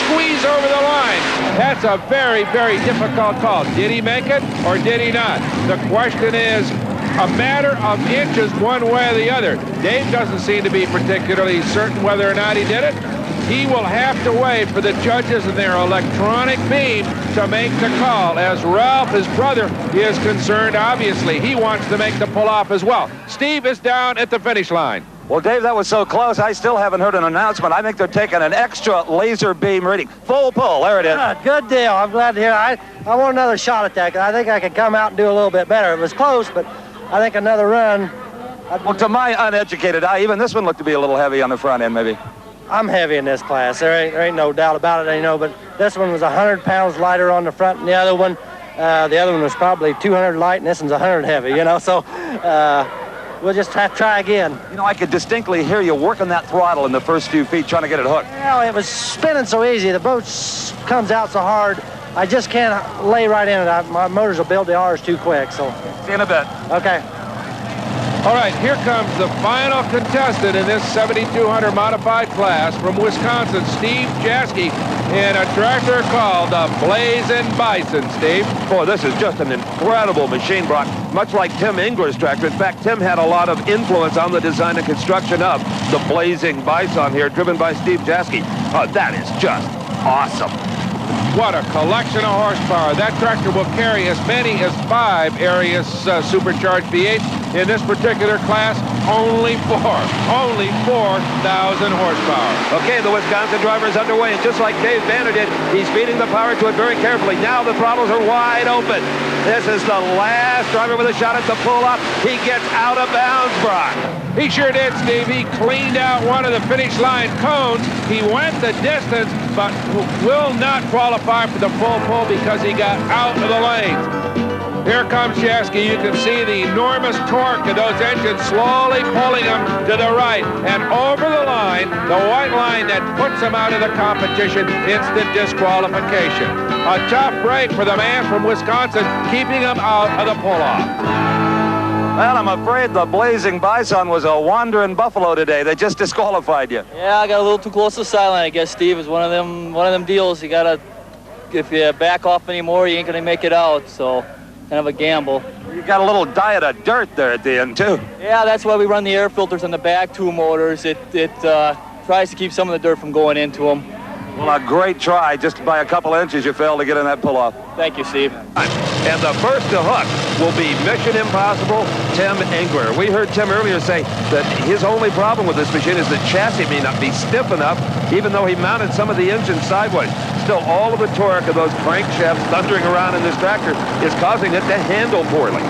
S1: squeeze over the line. That's a very, very difficult call. Did he make it or did he not? The question is a matter of inches one way or the other. Dave doesn't seem to be particularly certain whether or not he did it. He will have to wait for the judges and their electronic beam to make the call. As Ralph, his brother, is concerned, obviously, he wants to make the pull-off as well. Steve is down at the finish line.
S2: Well, Dave, that was so close. I still haven't heard an announcement. I think they're taking an extra laser beam reading. Full pull. There it is.
S11: Good deal. I'm glad to hear it. I want another shot at that, because I think I could come out and do a little bit better. It was close, but I think another run.
S2: Well, to my uneducated eye, even this one looked to be a little heavy on the front end, maybe.
S11: I'm heavy in this class. There ain't no doubt about it, but this one was 100 pounds lighter on the front than the other one. The other one was probably 200 light, and this one's 100 heavy, so we'll just have to try again.
S2: I could distinctly hear you working that throttle in the first few feet trying to get it hooked.
S11: Well, it was spinning so easy. The boat comes out so hard, I just can't lay right in it. My motors will build the R's too quick, so.
S2: See you in a bit.
S11: Okay.
S1: All right, here comes the final contestant in this 7,200 modified class from Wisconsin, Steve Jaske, in a tractor called the Blazing Bison, Steve.
S3: Boy, this is just an incredible machine, Brock. Much like Tim Engler's tractor. In fact, Tim had a lot of influence on the design and construction of the Blazing Bison here, driven by Steve Jaske. Oh, that is just awesome.
S1: What a collection of horsepower. That tractor will carry as many as 5 Arias supercharged V8. In this particular class, only 4. Only 4,000 horsepower.
S3: Okay, the Wisconsin driver is underway, and just like Dave Banner did, he's feeding the power to it very carefully. Now the throttles are wide open. This is the last driver with a shot at the pull-up. He gets out of bounds, Brock.
S1: He sure did, Steve. He cleaned out one of the finish line cones. He went the distance, but will not qualify for the full pull because he got out of the lanes. Here comes Jaske. You can see the enormous torque of those engines slowly pulling him to the right and over the line, the white line that puts him out of the competition, instant disqualification. A tough break for the man from Wisconsin, keeping him out of the pull-off.
S2: Well, I'm afraid the Blazing Bison was a wandering buffalo today. They just disqualified you.
S13: Yeah, I got a little too close to the sideline, I guess, Steve. It's one of them deals. You gotta, if you back off anymore, you ain't gonna make it out. So, kind of a gamble.
S2: You got a little diet of dirt there at the end too.
S13: Yeah, that's why we run the air filters on the back 2 motors. It tries to keep some of the dirt from going into them.
S2: Well, a great try. Just by a couple inches, you failed to get in that pull-off.
S13: Thank you, Steve.
S3: And the first to hook will be Mission Impossible, Tim Engler. We heard Tim earlier say that his only problem with this machine is the chassis may not be stiff enough, even though he mounted some of the engine sideways. Still, all of the torque of those crankshafts thundering around in this tractor is causing it to handle poorly.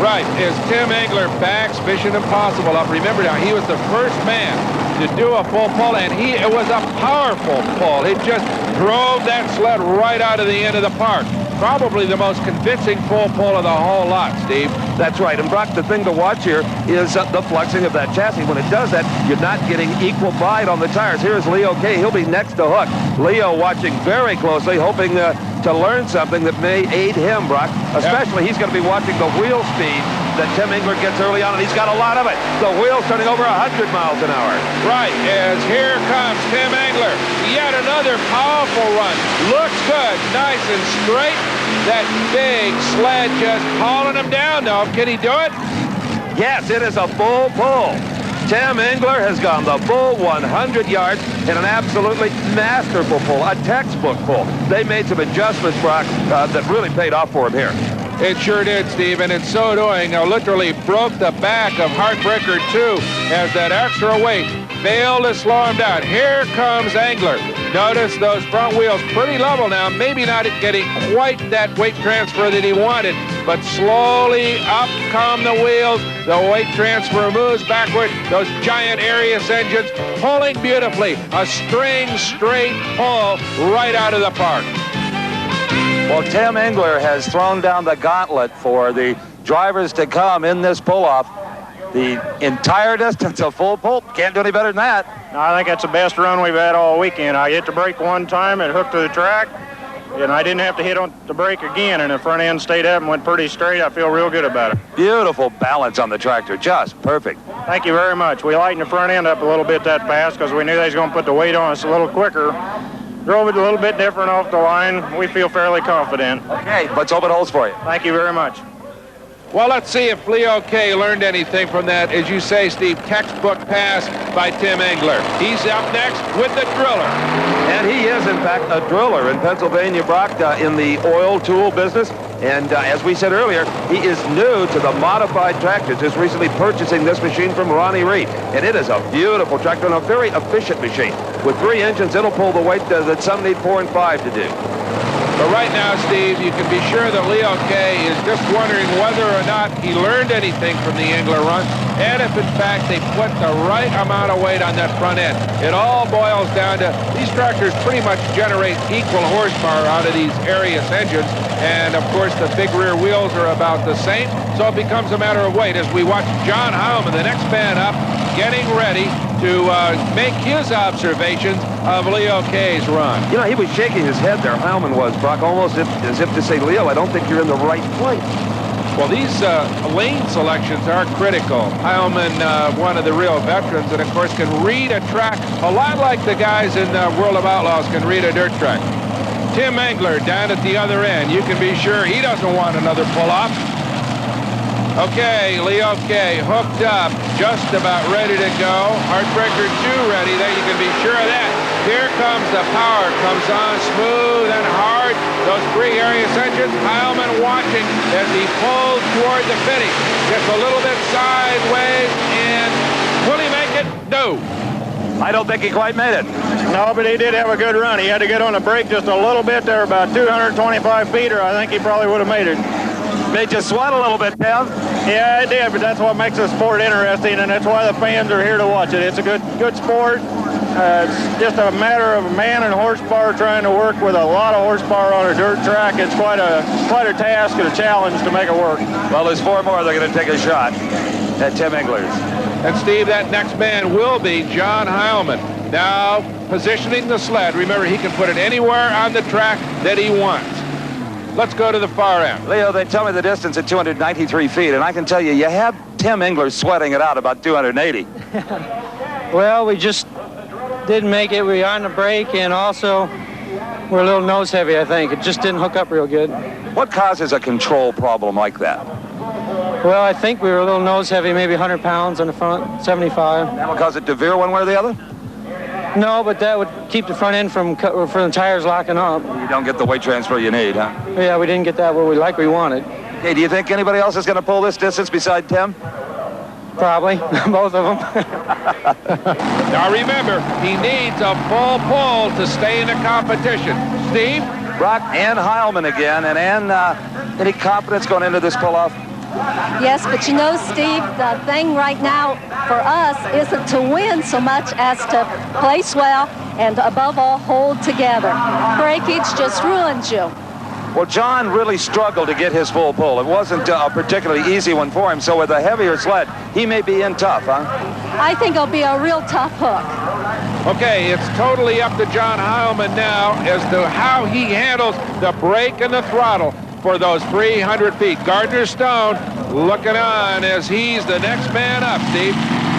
S1: Right, as Tim Engler backs Mission Impossible up. Remember now, he was the first man to do a full pull, and it was a powerful pull. It just drove that sled right out of the end of the park. Probably the most convincing full pull of the whole lot, Steve.
S3: That's right. And Brock, the thing to watch here is the flexing of that chassis. When it does that, you're not getting equal bite on the tires. Here's Leo K. He'll be next to hook. Leo watching very closely, hoping to learn something that may aid him, Brock. Especially, he's going to be watching the wheel speed that Tim Engler gets early on, and he's got a lot of it. The wheel's turning over 100 miles an hour.
S1: Right, as here comes Tim Engler. Yet another powerful run. Looks good, nice and straight. That big sled just hauling him down, though. Can he do it?
S3: Yes, it is a full pull. Tim Engler has gone the full 100 yards in an absolutely masterful pull, a textbook pull. They made some adjustments, Brock, that really paid off for him here.
S1: It sure did, Steve, and in so doing, literally broke the back of Heartbreaker 2 as that extra weight failed to slow him down. Here comes Angler. Notice those front wheels pretty level now, maybe not getting quite that weight transfer that he wanted, but slowly up come the wheels. The weight transfer moves backward. Those giant Arius engines pulling beautifully. A string straight pull right out of the park.
S2: Well, Tim Engler has thrown down the gauntlet for the drivers to come in this pull-off. The entire distance, a full pull. Can't do any better than that.
S4: No, I think that's the best run we've had all weekend. I hit the brake one time, it hooked to the track, and I didn't have to hit on the brake again, and the front end stayed up and went pretty straight. I feel real good about it.
S2: Beautiful balance on the tractor, just perfect.
S4: Thank you very much. We lightened the front end up a little bit that pass because we knew they was going to put the weight on us a little quicker. Drove it a little bit different off the line. We feel fairly confident.
S2: Okay, let's hope it holds for you.
S4: Thank you very much.
S1: Well, let's see if Leo K learned anything from that, as you say, Steve, textbook pass by Tim Engler. He's up next with the driller.
S3: And he is, in fact, a driller in Pennsylvania, Brock, in the oil tool business. And as we said earlier, he is new to the modified tractors, just recently purchasing this machine from Ronnie Reed. And it is a beautiful tractor and a very efficient machine. With 3 engines, it'll pull the weight that some need 4 and 5 to do.
S1: But right now, Steve, you can be sure that Leo K is just wondering whether or not he learned anything from the Engler run, and if, in fact, they put the right amount of weight on that front end. It all boils down to these tractors pretty much generate equal horsepower out of these Arius engines, and, of course, the big rear wheels are about the same, so it becomes a matter of weight as we watch John Heilman, the next man up, getting ready to make his observations of Leo K's run.
S3: You know, he was shaking his head there, Heilman was, Brock, almost as if to say, Leo, I don't think you're in the right place.
S1: Well, these lane selections are critical. Heilman, one of the real veterans, and of course can read a track a lot like the guys in World of Outlaws can read a dirt track. Tim Engler down at the other end. You can be sure he doesn't want another pull-off. Okay, Leo K hooked up, just about ready to go. Heartbreaker 2 ready, there you can be sure of that. Here comes the power, comes on smooth and hard. Those 3 Arius engines, Heilman watching as he pulls toward the finish. Just a little bit sideways, and will he make it? No.
S2: I don't think he quite made it.
S4: No, but he did have a good run. He had to get on the brake just a little bit there, about 225 feet, or I think he probably would have made it.
S2: Made you sweat a little bit, Tim.
S4: Yeah, it did, but that's what makes the sport interesting, and that's why the fans are here to watch it. It's a good sport. It's just a matter of man and horsepower trying to work with a lot of horsepower on a dirt track. It's quite a task and a challenge to make it work.
S2: Well, there's 4 more. They're going to take a shot at Tim Engler's.
S1: And Steve, that next man will be John Heilman. Now positioning the sled. Remember, he can put it anywhere on the track that he wants. Let's go to the far end.
S2: Leo, they tell me the distance at 293 feet, and I can tell you, you have Tim Engler sweating it out about 280.
S11: Well, we just didn't make it. We were on the brake, and also we're a little nose heavy, I think. It just didn't hook up real good.
S2: What causes a control problem like that?
S11: Well, I think we were a little nose heavy, maybe 100 pounds on the front, 75.
S2: That would cause it to veer one way or the other?
S11: No, but that would keep the front end from the tires locking up.
S2: You don't get the weight transfer you need, huh?
S11: Yeah, we didn't get that what we wanted.
S2: Okay, do you think anybody else is going to pull this distance beside Tim?
S11: Probably, both of them.
S1: Now remember, he needs a full pull to stay in the competition. Steve?
S2: Brock, Ann Heilman again, and Ann, any confidence going into this pull-off?
S10: Yes, but you know, Steve, the thing right now for us isn't to win so much as to place well and, above all, hold together. Breakage just ruins you.
S2: Well, John really struggled to get his full pull. It wasn't a particularly easy one for him, so with a heavier sled, he may be in tough, huh?
S10: I think it'll be a real tough hook.
S1: Okay, it's totally up to John Heilman now as to how he handles the brake and the throttle for those 300 feet. Gardner Stone looking on as he's the next man up, Steve.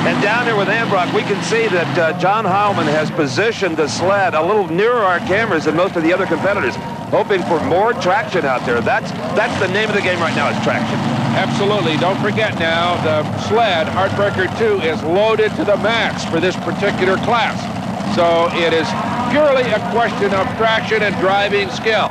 S3: And down there with Ambrock, we can see that John Heilman has positioned the sled a little nearer our cameras than most of the other competitors, hoping for more traction out there. That's the name of the game right now, is traction.
S1: Absolutely. Don't forget now, the sled, Heartbreaker 2, is loaded to the max for this particular class. So it is purely a question of traction and driving skill.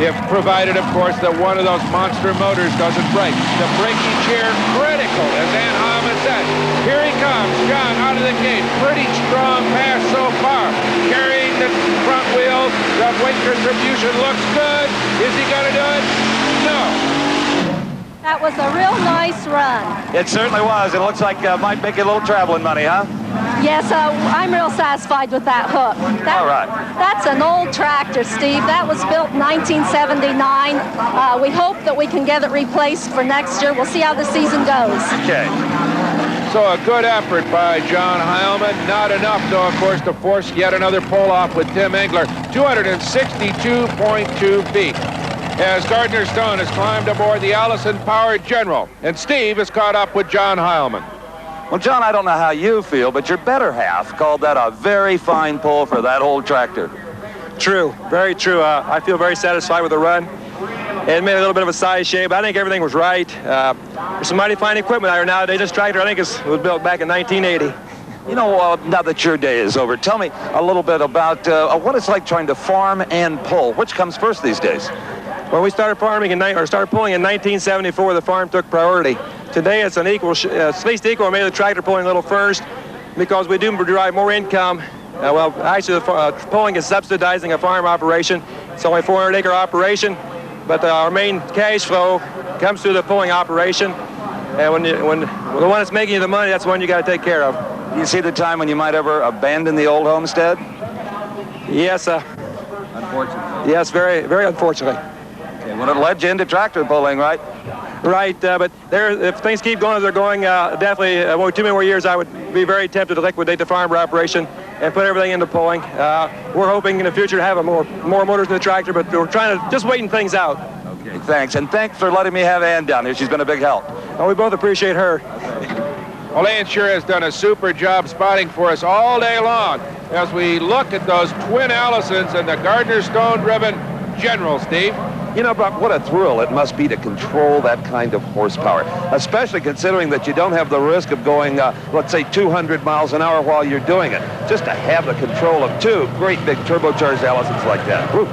S1: if provided, of course, that one of those monster motors doesn't break. The braking chair critical, as Ann Heilman said. Here he comes, John, out of the gate. Pretty strong pass so far. Carrying the front wheels. The weight distribution looks good. Is he going to do it? No.
S10: That was a real nice run.
S3: It certainly was. It looks like might make you a little traveling money, huh?
S10: Yes, I'm real satisfied with that hook.
S3: All right.
S10: That's an old tractor, Steve. That was built in 1979. We hope that we can get it replaced for next year. We'll see how the season goes.
S3: Okay.
S1: So a good effort by John Heilman. Not enough, though, of course, to force yet another pull-off with Tim Engler. 262.2 feet. As Gardner Stone has climbed aboard the Allison-powered General, and Steve is caught up with John Heilman.
S2: Well, John, I don't know how you feel, but your better half called that a very fine pull for that old tractor.
S8: True, very true. I feel very satisfied with the run. It made a little bit of a size shame, but I think everything was right. There's some mighty fine equipment out here nowadays. This tractor, I think, was built back in 1980.
S2: You know, now that your day is over, tell me a little bit about what it's like trying to farm and pull. Which comes first these days?
S8: When we started farming started pulling in 1974, the farm took priority. Today it's an equal, at least equal, maybe the tractor pulling a little first, because we do derive more income. Well, actually, pulling is subsidizing a farm operation. It's only a 400-acre operation, but our main cash flow comes through the pulling operation. And when the one that's making you the money, that's the one you got to take care of.
S2: You see the time when you might ever abandon the old homestead?
S8: Yes,
S2: unfortunately.
S8: Yes, very, very unfortunately.
S2: Okay, well, it led you into tractor pulling, right?
S8: Right, but if things keep going as they're going, definitely, 2 more years, I would be very tempted to liquidate the farm operation and put everything into pulling. We're hoping in the future to have more motors in the tractor, but we're trying to just waiting things out.
S2: Okay, thanks, and thanks for letting me have Ann down here. She's been a big help.
S8: Oh, we both appreciate her.
S1: Well, Ann sure has done a super job spotting for us all day long as we look at those twin Allisons and the Gardner Stone-driven General, Steve.
S2: You know, Buck, what a thrill it must be to control that kind of horsepower, especially considering that you don't have the risk of going, let's say, 200 miles an hour while you're doing it. Just to have the control of two great big turbocharged Allisons like that. Woo.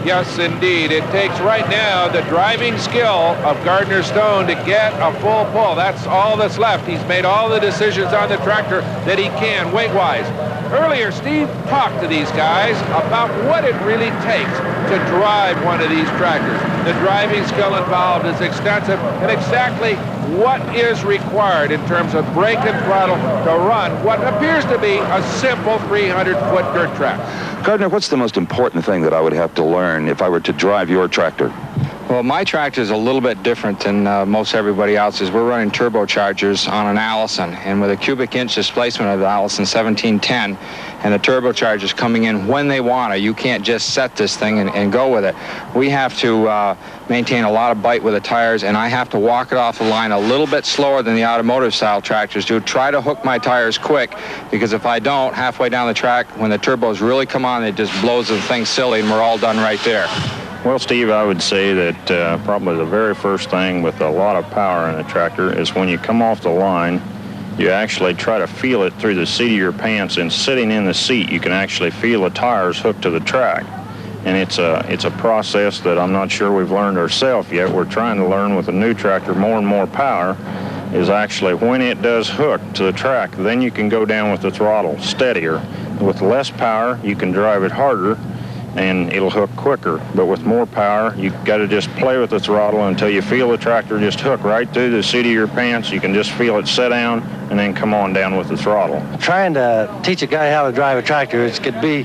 S1: Yes, indeed. It takes right now the driving skill of Gardner Stone to get a full pull. That's all that's left. He's made all the decisions on the tractor that he can, weight-wise. Earlier, Steve talked to these guys about what it really takes to drive one of these tractors. The driving skill involved is extensive, and exactly what is required in terms of brake and throttle to run what appears to be a simple 300-foot dirt track.
S2: Gardner, what's the most important thing that I would have to learn if I were to drive your tractor?
S14: Well, my tractor is a little bit different than most everybody else's. We're running turbochargers on an Allison, and with a cubic inch displacement of the Allison 1710, and the turbochargers coming in when they want to. You can't just set this thing and go with it. We have to maintain a lot of bite with the tires, and I have to walk it off the line a little bit slower than the automotive-style tractors do. Try to hook my tires quick, because if I don't, halfway down the track, when the turbos really come on, it just blows the thing silly, and we're all done right there.
S15: Well, Steve, I would say that probably the very first thing with a lot of power in a tractor is when you come off the line, you actually try to feel it through the seat of your pants, and sitting in the seat, you can actually feel the tires hooked to the track. And it's a process that I'm not sure we've learned ourselves yet. We're trying to learn with a new tractor more and more power is actually when it does hook to the track, then you can go down with the throttle steadier. With less power, you can drive it harder, and it'll hook quicker. But with more power, you got to just play with the throttle until you feel the tractor just hook right through the seat of your pants. You can just feel it set down and then come on down with the throttle.
S11: Trying to teach a guy how to drive a tractor could be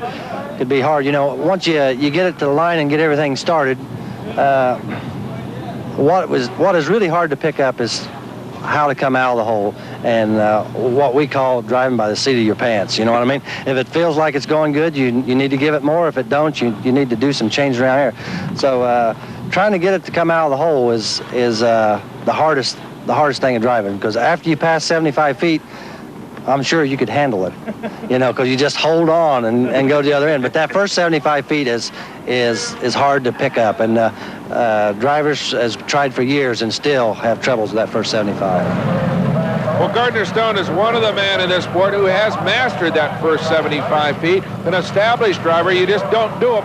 S11: hard. You know, once you get it to the line and get everything started, what is really hard to pick up is how to come out of the hole, and what we call driving by the seat of your pants. You know what I mean? If it feels like it's going good, you need to give it more. If it don't, you need to do some change around here. So trying to get it to come out of the hole is the hardest thing in driving, because after you pass 75 feet, I'm sure you could handle it, you know, because you just hold on and go to the other end. But that first 75 feet is hard to pick up, and drivers has tried for years and still have troubles with that first 75.
S1: Well, Gardner Stone is one of the men in this sport who has mastered that first 75 feet. An established driver, you just don't do a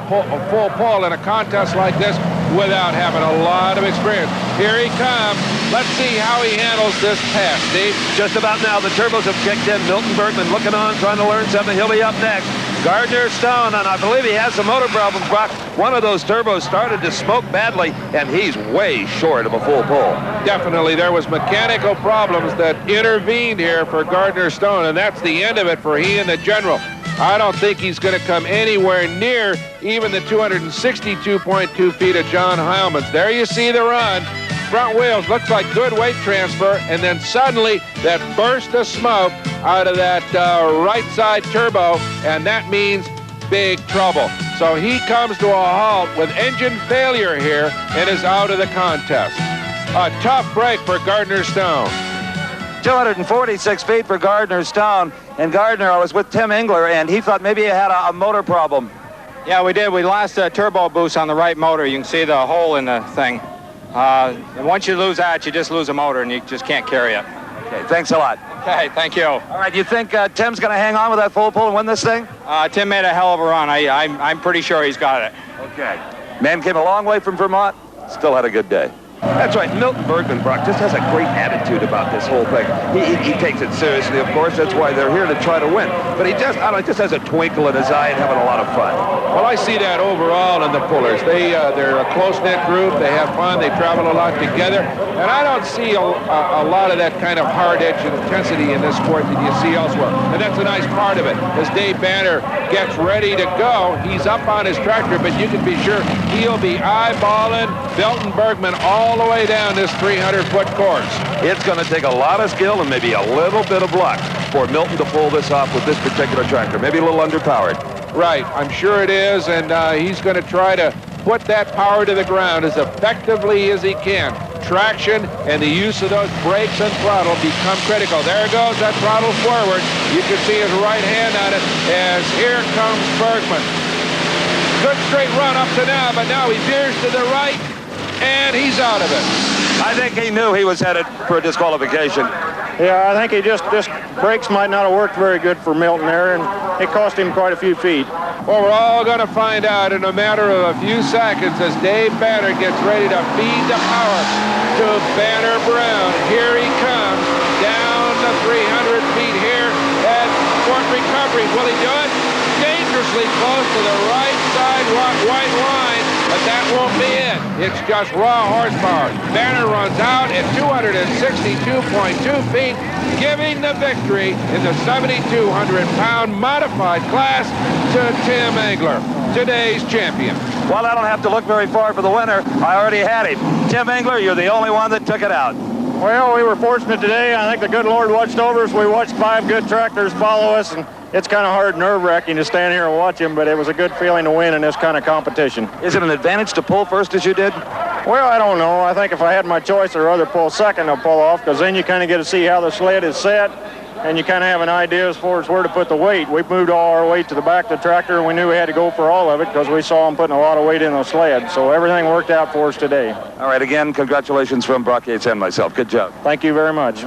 S1: full pull in a contest like this. without having a lot of experience. Here he comes. Let's see how he handles this pass, Steve.
S3: Just about now, the turbos have kicked in. Milton Bergman looking on, trying to learn something. He'll be up next. Gardner Stone, and I believe he has some motor problems, Brock. One of those turbos started to smoke badly, and he's way short of a full pull.
S1: Definitely, there was mechanical problems that intervened here for Gardner Stone, and that's the end of it for he and the General. I don't think he's going to come anywhere near even the 262.2 feet of John Heilmann's. There you see the run. Front wheels, looks like good weight transfer, and then suddenly that burst of smoke out of that right side turbo, and that means big trouble. So he comes to a halt with engine failure here and is out of the contest. A tough break for Gardner Stone.
S2: 246 feet for Gardner Stone. And Gardner, I was with Tim Engler, and he thought maybe he had a motor problem.
S14: Yeah, we did. We lost a turbo boost on the right motor. You can see the hole in the thing. And once you lose that, you just lose a motor, and you just can't carry it.
S2: Okay, thanks a lot.
S14: Okay, thank you.
S2: All right, you think Tim's going to hang on with that full pull and win this thing?
S14: Tim made a hell of a run. I'm pretty sure he's got it.
S2: Okay. Man came a long way from Vermont. Still had a good day.
S3: That's right. Milton Bergman, Brock, just has a great attitude about this whole thing. He takes it seriously, of course. That's why they're here to try to win. But he just, I don't know, just has a twinkle in his eye and having a lot of fun.
S1: Well, I see that overall in the pullers. They're a close-knit group. They have fun. They travel a lot together. And I don't see a lot of that kind of hard edge and intensity in this sport that you see elsewhere. And that's a nice part of it. As Dave Banner gets ready to go, he's up on his tractor, but you can be sure he'll be eyeballing Milton Bergman all the way down this 300-foot course.
S3: It's going to take a lot of skill and maybe a little bit of luck for Milton to pull this off with this particular tractor. Maybe a little underpowered.
S1: Right, I'm sure it is, and he's going to try to put that power to the ground as effectively as he can. Traction and the use of those brakes and throttle become critical. There goes that throttle forward. You can see his right hand on it as here comes Bergman. Good straight run up to now, but now he veers to the right, and he's out of it.
S3: I think he knew he was headed for a disqualification.
S4: Yeah, I think this brakes might not have worked very good for Milton there, and it cost him quite a few feet.
S1: Well, we're all going to find out in a matter of a few seconds as Dave Banner gets ready to feed the power to Banner Brown. Here he comes down the 300 feet here at Fort Recovery. Will he do it? Dangerously close to the right side white line, but that won't be it. It's just raw horsepower. Banner runs out at 262.2 feet, giving the victory in the 7,200-pound modified class to Tim Engler, today's champion.
S2: Well, I don't have to look very far for the winner. I already had him. Tim Engler, you're the only one that took it out.
S4: Well, we were fortunate today. I think the good Lord watched over us. We watched 5 good tractors follow us, and it's kind of hard, nerve-wracking to stand here and watch them, but it was a good feeling to win in this kind of competition.
S2: Is it an advantage to pull first as you did?
S4: Well, I don't know. I think if I had my choice, I'd rather pull second than pull off, because then you kind of get to see how the sled is set, and you kind of have an idea as far as where to put the weight. We moved all our weight to the back of the tractor, and we knew we had to go for all of it because we saw them putting a lot of weight in the sled. So everything worked out for us today.
S2: All right, again, congratulations from Brock Yates and myself. Good job.
S4: Thank you very much.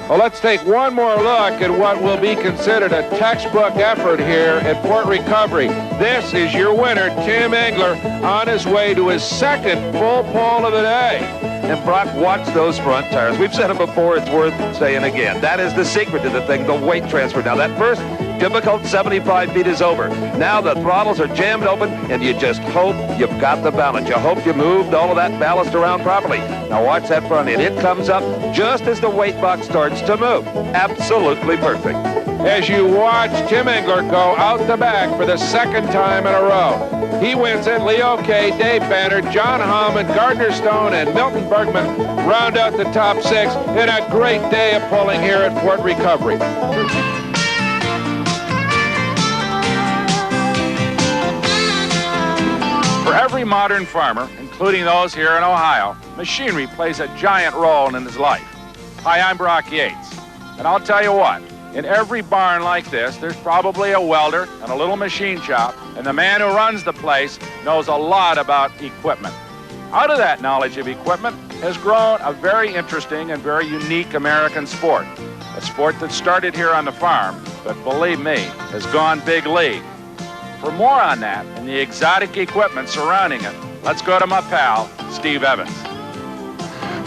S1: Well, let's take one more look at what will be considered a textbook effort here at Fort Recovery. This is your winner, Tim Engler, on his way to his second full pull of the day.
S3: And Brock, watch those front tires. We've said it before, it's worth saying again. That is the secret to the thing, the weight transfer. Now, that first difficult 75 feet is over. Now the throttles are jammed open, and you just hope you've got the balance. You hope you moved all of that ballast around properly. Now watch that front end. It comes up just as the weight box starts to move. Absolutely perfect.
S1: As you watch Tim Engler go out the back for the second time in a row. He wins it. Leo Kay, Dave Banner, John Heilmann, Gardner Stone, and Milton Bergman round out the top 6 in a great day of pulling here at Fort Recovery. For every modern farmer, including those here in Ohio, machinery plays a giant role in his life. Hi, I'm Brock Yates, and I'll tell you what, in every barn like this, there's probably a welder and a little machine shop, and the man who runs the place knows a lot about equipment. Out of that knowledge of equipment has grown a very interesting and very unique American sport, a sport that started here on the farm, but believe me, has gone big league. For more on that and the exotic equipment surrounding it, let's go to my pal, Steve Evans.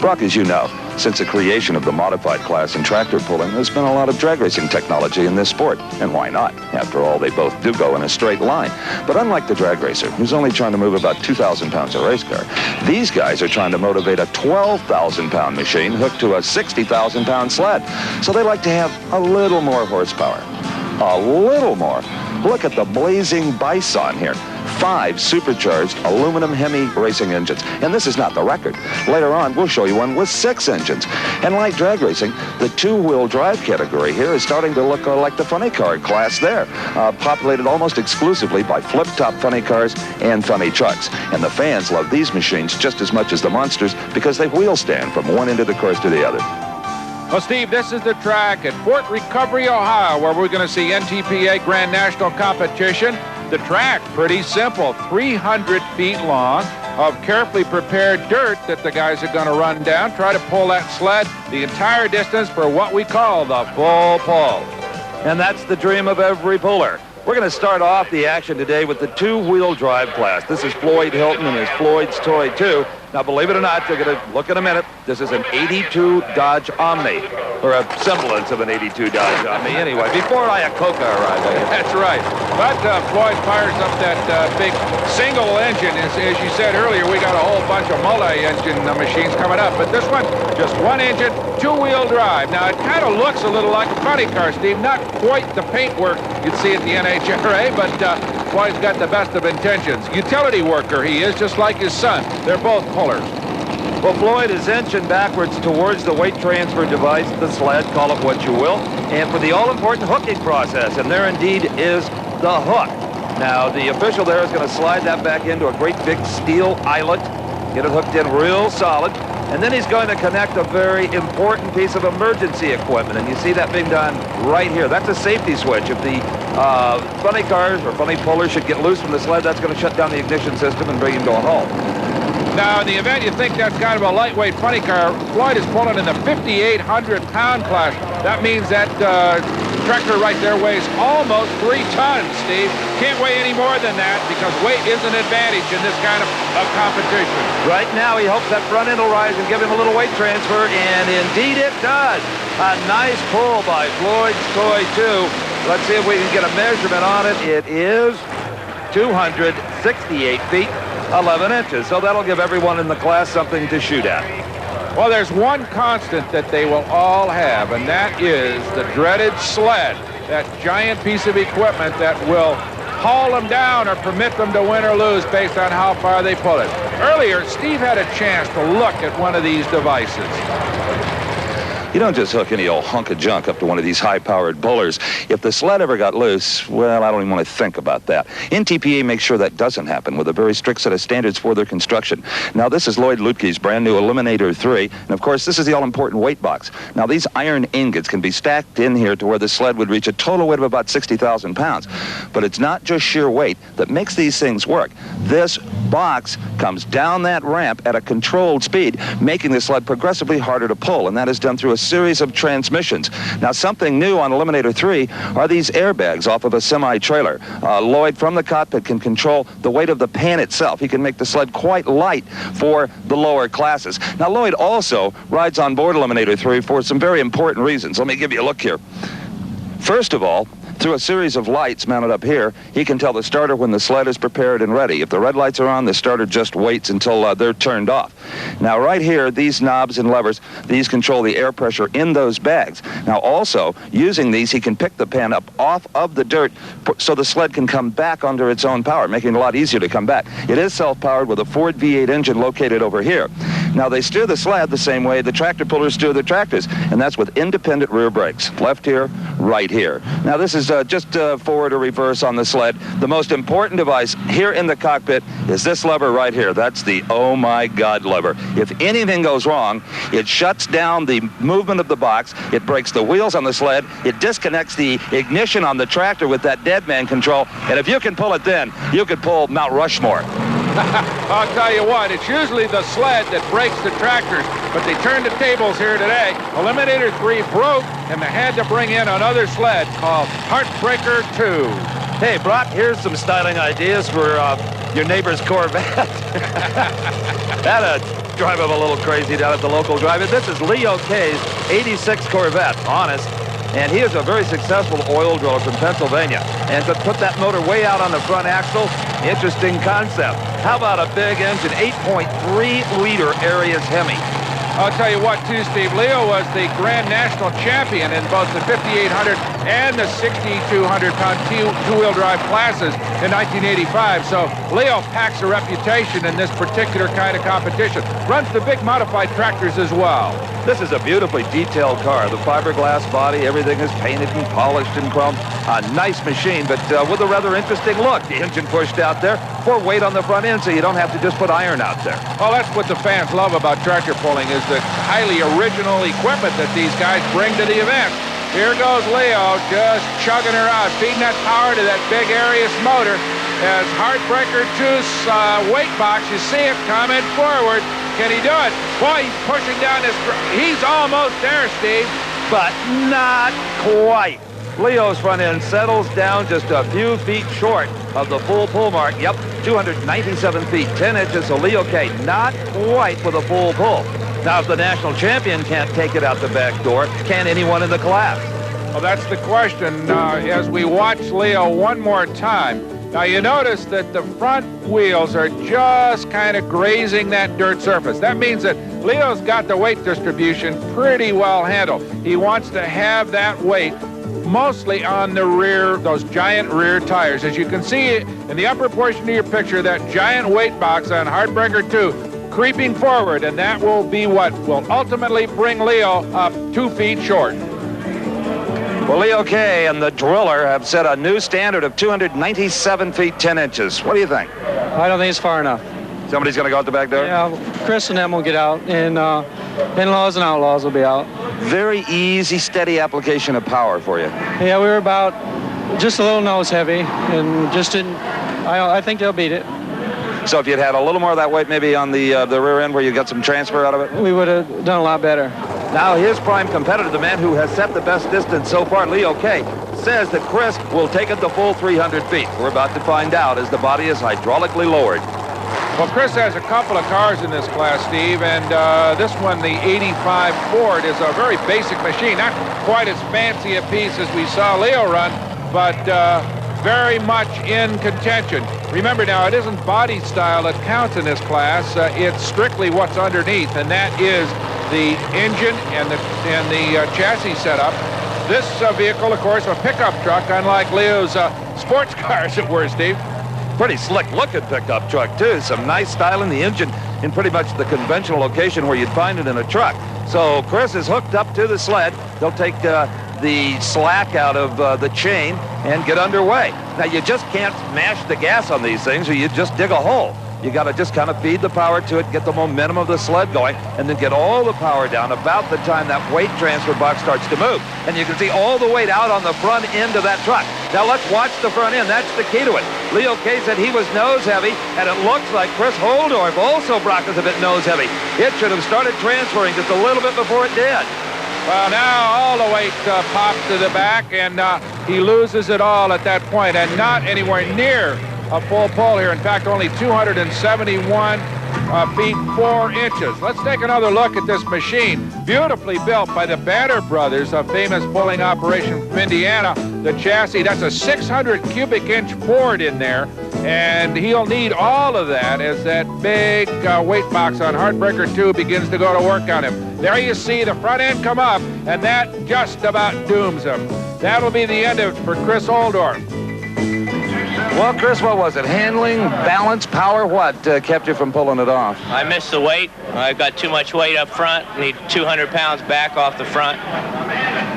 S2: Brock, as you know, since the creation of the modified class in tractor pulling, there's been a lot of drag racing technology in this sport. And why not? After all, they both do go in a straight line. But unlike the drag racer, who's only trying to move about 2,000 pounds of race car, these guys are trying to motivate a 12,000-pound machine hooked to a 60,000-pound sled. So they like to have a little more horsepower. A little more. Look at the blazing bison here. 5 supercharged aluminum Hemi racing engines. And this is not the record. Later on, we'll show you one with 6 engines. And like drag racing, the 2-wheel drive category here is starting to look like the funny car class there, populated almost exclusively by flip-top funny cars and funny trucks. And the fans love these machines just as much as the monsters because they wheel stand from one end of the course to the other.
S1: Well, Steve, this is the track at Fort Recovery, Ohio, where we're going to see NTPA Grand National Competition. The track, pretty simple, 300 feet long of carefully prepared dirt that the guys are going to run down, try to pull that sled the entire distance for what we call the full pull.
S3: And that's the dream of every puller. We're going to start off the action today with the 2-wheel drive class. This is Floyd Hilton and his Floyd's Toy 2. Now, believe it or not, you're going to look in a minute. This is an 82 Dodge Omni, or a semblance of an 82 Dodge Omni. Anyway, before Iacocca arrived.
S1: That's right. But Floyd fires up that big single engine. As you said earlier, we got a whole bunch of multi-engine machines coming up. But this one, just one engine, 2-wheel drive. Now, it kind of looks a little like a funny car, Steve. Not quite the paintwork you'd see at the NHRA, but Floyd's got the best of intentions. Utility worker he is, just like his son. They're both pullers.
S3: Well, Floyd is inching backwards towards the weight transfer device, the sled, call it what you will, and for the all-important hooking process, and there indeed is the hook. Now, the official there is going to slide that back into a great big steel eyelet, get it hooked in real solid, and then he's going to connect a very important piece of emergency equipment, and you see that being done right here. That's a safety switch. If the funny cars or funny pullers should get loose from the sled, that's going to shut down the ignition system and bring him to a halt.
S1: Now, in the event you think that's kind of a lightweight funny car, Floyd is pulling in the 5,800-pound class. That means that tractor right there weighs almost 3 tons, Steve. Can't weigh any more than that because weight is an advantage in this kind of competition.
S3: Right now, he hopes that front end will rise and give him a little weight transfer, and indeed it does. A nice pull by Floyd's Toy 2. Let's see if we can get a measurement on it. It is 268 feet. 11 inches, so that'll give everyone in the class something to shoot at.
S1: Well, there's one constant that they will all have, and that is the dreaded sled, that giant piece of equipment that will haul them down or permit them to win or lose based on how far they pull it. Earlier, Steve had a chance to look at one of these devices.
S2: You don't just hook any old hunk of junk up to one of these high-powered pullers. If the sled ever got loose, well, I don't even want to think about that. NTPA makes sure that doesn't happen with a very strict set of standards for their construction. Now, this is Lloyd Lutke's brand new Eliminator 3, and of course, this is the all-important weight box. Now, these iron ingots can be stacked in here to where the sled would reach a total weight of about 60,000 pounds. But it's not just sheer weight that makes these things work. This box comes down that ramp at a controlled speed, making the sled progressively harder to pull, and that is done through a series of transmissions. Now, something new on Eliminator 3 are these airbags off of a semi-trailer. Lloyd, from the cockpit, can control the weight of the pan itself. He can make the sled quite light for the lower classes. Now, Lloyd also rides on board Eliminator 3 for some very important reasons. Let me give you a look here. First of all, through a series of lights mounted up here, he can tell the starter when the sled is prepared and ready. If the red lights are on, the starter just waits until they're turned off. Now, right here, these knobs and levers, these control the air pressure in those bags. Now, also, using these, he can pick the pan up off of the dirt so the sled can come back under its own power, making it a lot easier to come back. It is self-powered with a Ford V8 engine located over here. Now, they steer the sled the same way the tractor pullers steer their tractors, and that's with independent rear brakes. Left here, right here. Now, this is just forward or reverse on the sled. The most important device here in the cockpit is this lever right here. That's the oh my God lever. If anything goes wrong, it shuts down the movement of the box, it breaks the wheels on the sled, it disconnects the ignition on the tractor with that dead man control, and if you can pull it then, you could pull Mount Rushmore.
S1: I'll tell you what, it's usually the sled that breaks the tractors, but they turned the tables here today. Eliminator 3 broke, and they had to bring in another sled called Heartbreaker 2.
S3: Hey, Brock, here's some styling ideas for your neighbor's Corvette. That'd drive him a little crazy down at the local drive-in. This is Leo Kay's 86 Corvette, honest. And he is a very successful oil driller from Pennsylvania. And to put that motor way out on the front axle, interesting concept. How about a big engine, 8.3-liter Arias Hemi?
S1: I'll tell you what, too, Steve. Leo was the Grand National Champion in both the 5,800 and the 6,200-pound two-wheel drive classes in 1985. So Leo packs a reputation in this particular kind of competition. Runs the big modified tractors as well.
S3: This is a beautifully detailed car. The fiberglass body, everything is painted and polished and chrome. A nice machine, but with a rather interesting look. The engine pushed out there for weight on the front end, so you don't have to just put iron out there.
S1: Well, that's what the fans love about tractor pulling, is the highly original equipment that these guys bring to the event. Here goes Leo, just chugging her out, feeding that power to that big Arias motor. As Heartbreaker 2's weight box, you see it coming forward. Can he do it? Boy, he's pushing down this. He's almost there, Steve.
S3: But not quite. Leo's front end settles down just a few feet short of the full pull mark. Yep, 297 feet, 10 inches. So Leo Kay not quite with a full pull. Now, if the national champion can't take it out the back door, can anyone in the class?
S1: Well, that's the question as we watch Leo one more time. Now, you notice that the front wheels are just kind of grazing that dirt surface. That means that Leo's got the weight distribution pretty well handled. He wants to have that weight mostly on the rear, those giant rear tires. As you can see in the upper portion of your picture, that giant weight box on Heartbreaker 2 creeping forward, and that will be what will ultimately bring Leo up 2 feet short.
S2: Well, Leo Kay and the driller have set a new standard of 297 feet, 10 inches. What do you think?
S13: I don't think it's far enough.
S2: Somebody's going to go out the back door?
S13: Yeah, Chris and them will get out, and in-laws and outlaws will be out.
S2: Very easy, steady application of power for you.
S13: Yeah, we were about just a little nose heavy, and just didn't. I think they'll beat it.
S2: So if you'd had a little more of that weight maybe on the rear end where you got some transfer out of it?
S13: We would have done a lot better.
S3: Now his prime competitor, the man who has set the best distance so far, Leo Kay, says that Chris will take it the full 300 feet. We're about to find out as the body is hydraulically lowered.
S1: Well, Chris has a couple of cars in this class, Steve, and this one, the 85 Ford, is a very basic machine. Not quite as fancy a piece as we saw Leo run, but very much in contention. Remember now, it isn't body style that counts in this class. It's strictly what's underneath, and that is the engine and the chassis setup. This vehicle, of course, a pickup truck, unlike Leo's sports car, as it were, Steve.
S3: Pretty slick looking pickup truck too. Some nice style in the engine in pretty much the conventional location where you'd find it in a truck. So Chris is hooked up to the sled. They'll take the slack out of the chain and get underway. Now you just can't smash the gas on these things or you just dig a hole. You got to just kind of feed the power to it, get the momentum of the sled going, and then get all the power down about the time that weight transfer box starts to move. And you can see all the weight out on the front end of that truck. Now let's watch the front end. That's the key to it. Leo Kay said he was nose heavy, and it looks like Chris Holdorf also Brock is a bit nose heavy. It should have started transferring just a little bit before it did.
S1: Well, now all the weight pops to the back, and he loses it all at that point, and not anywhere near a full pull here. In fact, only 271 feet 4 inches. Let's take another look at this machine. Beautifully built by the Banner brothers, a famous pulling operation from Indiana. The chassis, that's a 600 cubic inch Ford in there, and he'll need all of that as that big weight box on Heartbreaker 2 begins to go to work on him. There you see the front end come up, and that just about dooms him. That'll be the end of it for Chris Holdorf.
S2: Well, Chris, what was it? Handling, balance, power, what kept you from pulling it off?
S16: I missed the weight. I've got too much weight up front. Need 200 pounds back off the front.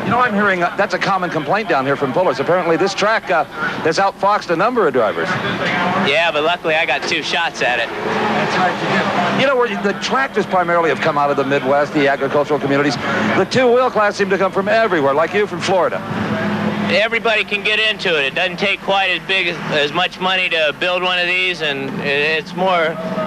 S2: You know, I'm hearing that's a common complaint down here from pullers. Apparently this track has outfoxed a number of drivers.
S16: Yeah, but luckily I got 2 shots at it.
S2: That's right, you know, where the tractors primarily have come out of the Midwest, the agricultural communities. The two-wheel class seem to come from everywhere, like you from Florida.
S16: Everybody can get into it. It doesn't take quite as much money to build one of these, and it's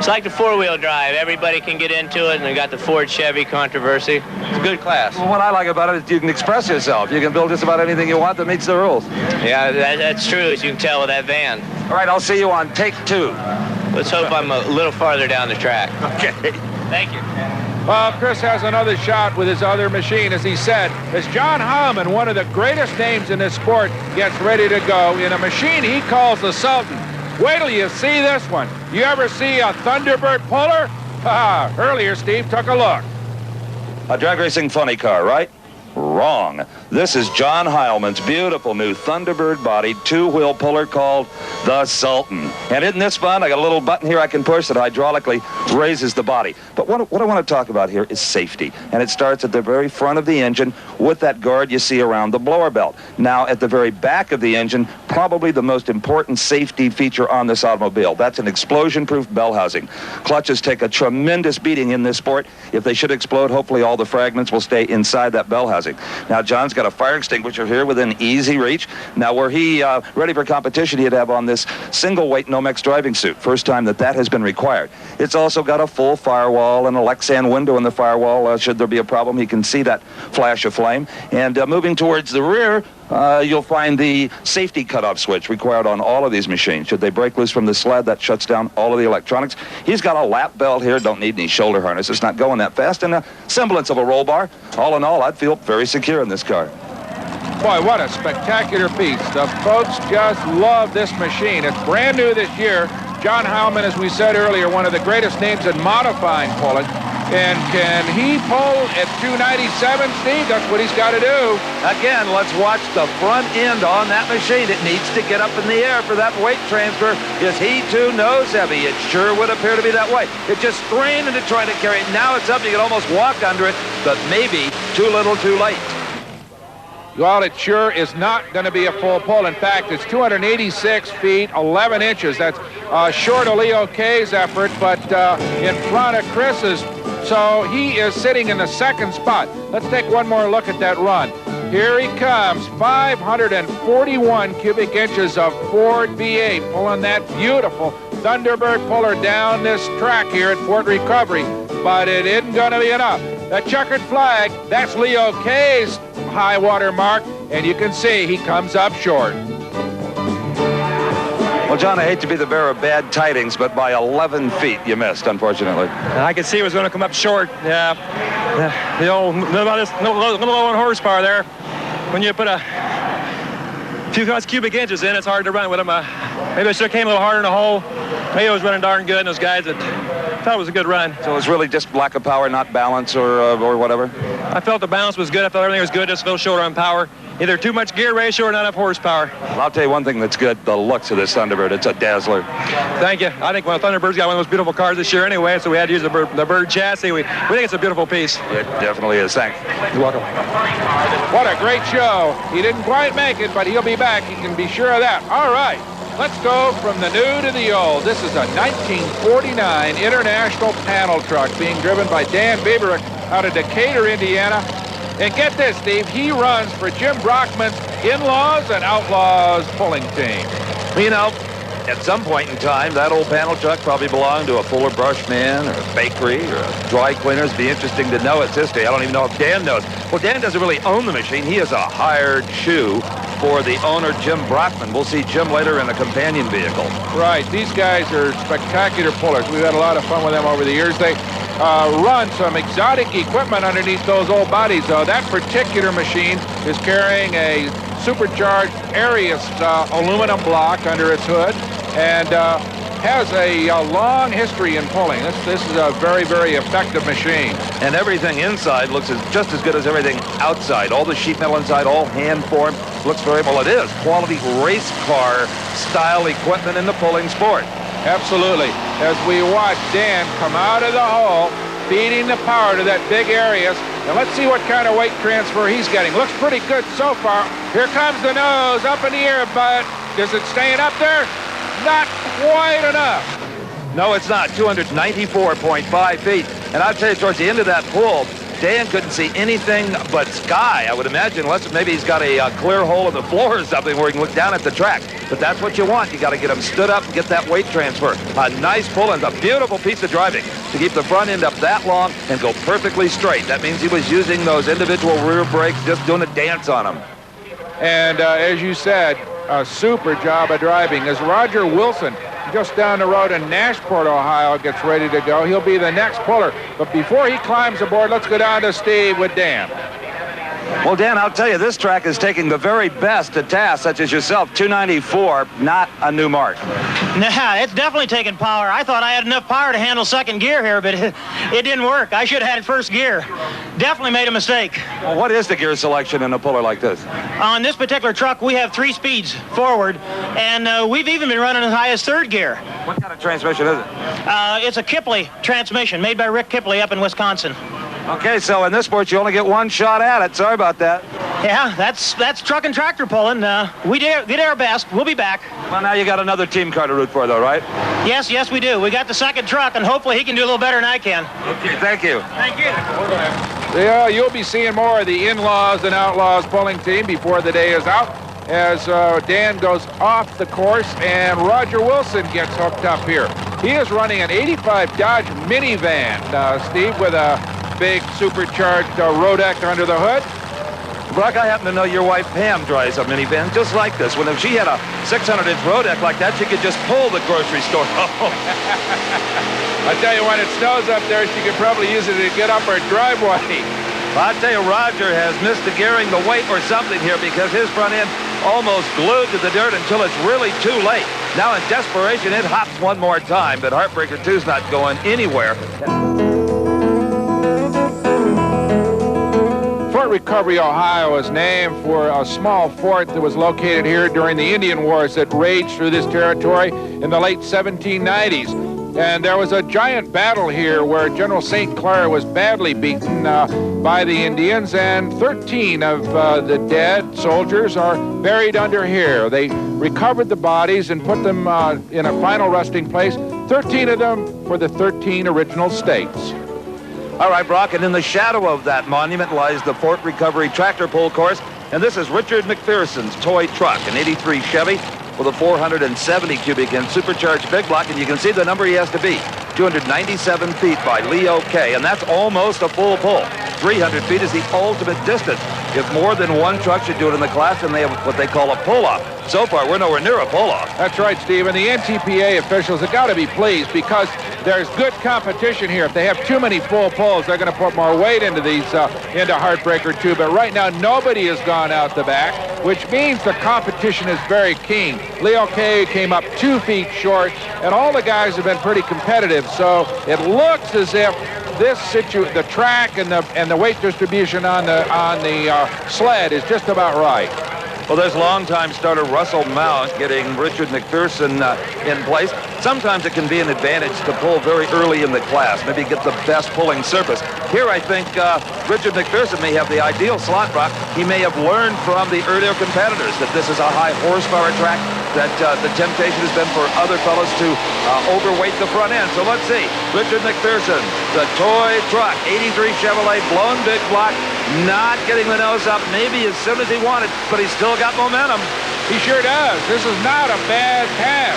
S16: like the 4-wheel drive. Everybody can get into it, and they got the Ford Chevy controversy. It's a good class.
S2: Well, what I like about it is you can express yourself. You can build just about anything you want that meets the rules.
S16: Yeah, that's true, as you can tell with that van.
S2: All right, I'll see you on take 2.
S16: Let's hope I'm a little farther down the track.
S1: Okay.
S16: Thank you.
S1: Well, Chris has another shot with his other machine, as he said, as John Heilman, one of the greatest names in this sport, gets ready to go in a machine he calls the Sultan. Wait till you see this one. You ever see a Thunderbird puller? Earlier, Steve took a look.
S2: A drag racing funny car, right? Wrong. This is John Heilman's beautiful new Thunderbird-bodied two-wheel puller called the Sultan. And isn't this fun? I got a little button here I can push that hydraulically raises the body. But what I want to talk about here is safety. And it starts at the very front of the engine with that guard you see around the blower belt. Now, at the very back of the engine, probably the most important safety feature on this automobile. That's an explosion-proof bell housing. Clutches take a tremendous beating in this sport. If they should explode, hopefully all the fragments will stay inside that bell housing. Now, John's got a fire extinguisher here within easy reach. Now, were he ready for competition, he'd have on this single-weight Nomex driving suit. First time that has been required. It's also got a full firewall and a Lexan window in the firewall. Should there be a problem, he can see that flash of flame. And moving towards the rear, you'll find the safety cutoff switch required on all of these machines. Should they break loose from the sled, that shuts down all of the electronics. He's got a lap belt here, don't need any shoulder harness. It's not going that fast, and a semblance of a roll bar. All in all, I'd feel very secure in this car.
S1: Boy, what a spectacular piece. The folks just love this machine. It's brand new this year. John Heilman, as we said earlier, one of the greatest names in modifying pulling. And can he pull at 297, Steve? That's what he's got to do.
S3: Again, let's watch the front end on that machine. It needs to get up in the air for that weight transfer. Is he too nose heavy? It sure would appear to be that way. It just strained into trying to carry it. Now it's up. You can almost walk under it, but maybe too little too late.
S1: Well, it sure is not going to be a full pull. In fact, it's 286 feet, 11 inches. That's short of Leo K's effort, but in front of Chris's. So he is sitting in the second spot. Let's take one more look at that run. Here he comes, 541 cubic inches of Ford V8, pulling that beautiful Thunderbird puller down this track here at Fort Recovery. But it isn't going to be enough. That checkered flag, that's Leo K's high water mark, and you can see he comes up short.
S2: Well, John, I hate to be the bearer of bad tidings, but by 11 feet you missed, unfortunately.
S8: I could see it was going to come up short. Yeah. The old, no low on horsepower there. When you put a few cubic inches in, it's hard to run with them. Maybe I should have came a little harder in the hole. Maybe it was running darn good, and those guys that thought it was a good run.
S2: So it was really just lack of power, not balance or whatever?
S8: I felt the balance was good. I felt everything was good, just a little shorter on power. Either too much gear ratio or not enough horsepower.
S2: Well, I'll tell you one thing that's good, the looks of this Thunderbird. It's a dazzler.
S8: Thank you. I think Thunderbird's got one of those beautiful cars this year anyway, so we had to use the Bird chassis. We think it's a beautiful piece.
S2: It definitely is. Thanks.
S8: You're welcome.
S1: What a great show. He didn't quite make it, but he'll be back. You can be sure of that. All right. Let's go from the new to the old. This is a 1949 International panel truck being driven by Dan Bieberich out of Decatur, Indiana. And get this, Steve, he runs for Jim Brockman's In-Laws and Outlaws pulling team.
S3: You know, at some point in time, that old panel truck probably belonged to a Fuller Brush man or a bakery or a dry cleaner. It'd be interesting to know its history. I don't even know if Dan knows. Well, Dan doesn't really own the machine. He is a hired shoe for the owner, Jim Brockman. We'll see Jim later in a companion vehicle.
S1: Right. These guys are spectacular pullers. We've had a lot of fun with them over the years. They run some exotic equipment underneath those old bodies. That particular machine is carrying a supercharged Arius aluminum block under its hood and has a long history in pulling. This is a very, very effective machine.
S3: And everything inside looks just as good as everything outside. All the sheet metal inside, all hand-formed. Looks very well. It is quality race car style equipment in the pulling sport.
S1: Absolutely. As we watch Dan come out of the hole, feeding the power to that big Arius. And let's see what kind of weight transfer he's getting. Looks pretty good so far. Here comes the nose up in the air, but is it staying up there? Not quite enough.
S3: No, it's not. 294.5 feet. And I'll tell you, towards the end of that pull, Dan couldn't see anything but sky, I would imagine, unless maybe he's got a clear hole in the floor or something where he can look down at the track. But that's what you want. You got to get him stood up and get that weight transfer. A nice pull and a beautiful piece of driving to keep the front end up that long and go perfectly straight. That means he was using those individual rear brakes, just doing a dance on them.
S1: And as you said, a super job of driving. As Roger Wilson just down the road in Nashport, Ohio, gets ready to go. He'll be the next puller. But before he climbs aboard, let's go down to Steve with Dan.
S2: Well, Dan, I'll tell you, this track is taking the very best to task, such as yourself. 294, not a new mark.
S12: Nah, it's definitely taking power. I thought I had enough power to handle second gear here, but it didn't work. I should have had it first gear. Definitely made a mistake.
S2: Well, what is the gear selection in a puller like this?
S12: On this particular truck, we have 3 speeds forward, and we've even been running as high as third gear.
S2: What kind of transmission is it?
S12: It's a Kipley transmission made by Rick Kipley up in Wisconsin.
S2: Okay, so in this sport, you only get one shot at it. Sorry about that.
S12: Yeah, that's truck and tractor pulling. We did our best. We'll be back.
S2: Well, now you got another team car to root for, though, right?
S12: Yes, we do. We got the second truck, and hopefully he can do a little better than I can.
S2: Okay, thank you.
S12: Thank you.
S1: Yeah, you'll be seeing more of the In-Laws and Outlaws pulling team before the day is out, as Dan goes off the course and Roger Wilson gets hooked up here. He is running an 85 Dodge minivan, Steve, with a big supercharged Rodeck under the hood.
S2: Brock, I happen to know your wife Pam drives a minivan just like this. When if she had a 600-inch Rodeck like that, she could just pull the grocery store.
S1: I tell you, when it snows up there, she could probably use it to get up her driveway.
S2: I tell you, Roger has missed the gearing, the weight, or something here because his front end almost glued to the dirt until it's really too late. Now in desperation, it hops one more time, but Heartbreaker 2's not going anywhere.
S1: Fort Recovery, Ohio is named for a small fort that was located here during the Indian Wars that raged through this territory in the late 1790s. And there was a giant battle here where General St. Clair was badly beaten by the Indians, and 13 of the dead soldiers are buried under here. They recovered the bodies and put them in a final resting place, 13 of them for the 13 original states.
S2: All right, Brock, and in the shadow of that monument lies the Fort Recovery tractor pull course, and this is Richard McPherson's toy truck, an 83 Chevy with a 470 cubic inch supercharged big block, and you can see the number he has to beat, 297 feet by Leo K, and that's almost a full pull. 300 feet is the ultimate distance. If more than one truck should do it in the class, then they have what they call a pull-off. So far, we're nowhere near a pull-off.
S1: That's right, Steve, and the NTPA officials have got to be pleased because there's good competition here. If they have too many full pulls, they're going to put more weight into these, into Heartbreaker 2. But right now, nobody has gone out the back, which means the competition is very keen. Leo K came up 2 feet short, and all the guys have been pretty competitive. So it looks as if the track and the weight distribution on the sled is just about right.
S2: Well, there's longtime starter Russell Mount getting Richard McPherson in place. Sometimes it can be an advantage to pull very early in the class, maybe get the best pulling surface. Here, I think Richard McPherson may have the ideal slot, Brock. He may have learned from the earlier competitors that this is a high horsepower track, that the temptation has been for other fellows to overweight the front end. So let's see. Richard McPherson, the toy truck, 83 Chevrolet, blown big block, not getting the nose up maybe as soon as he wanted, but he's still got momentum.
S1: He sure does. This is not a bad pass.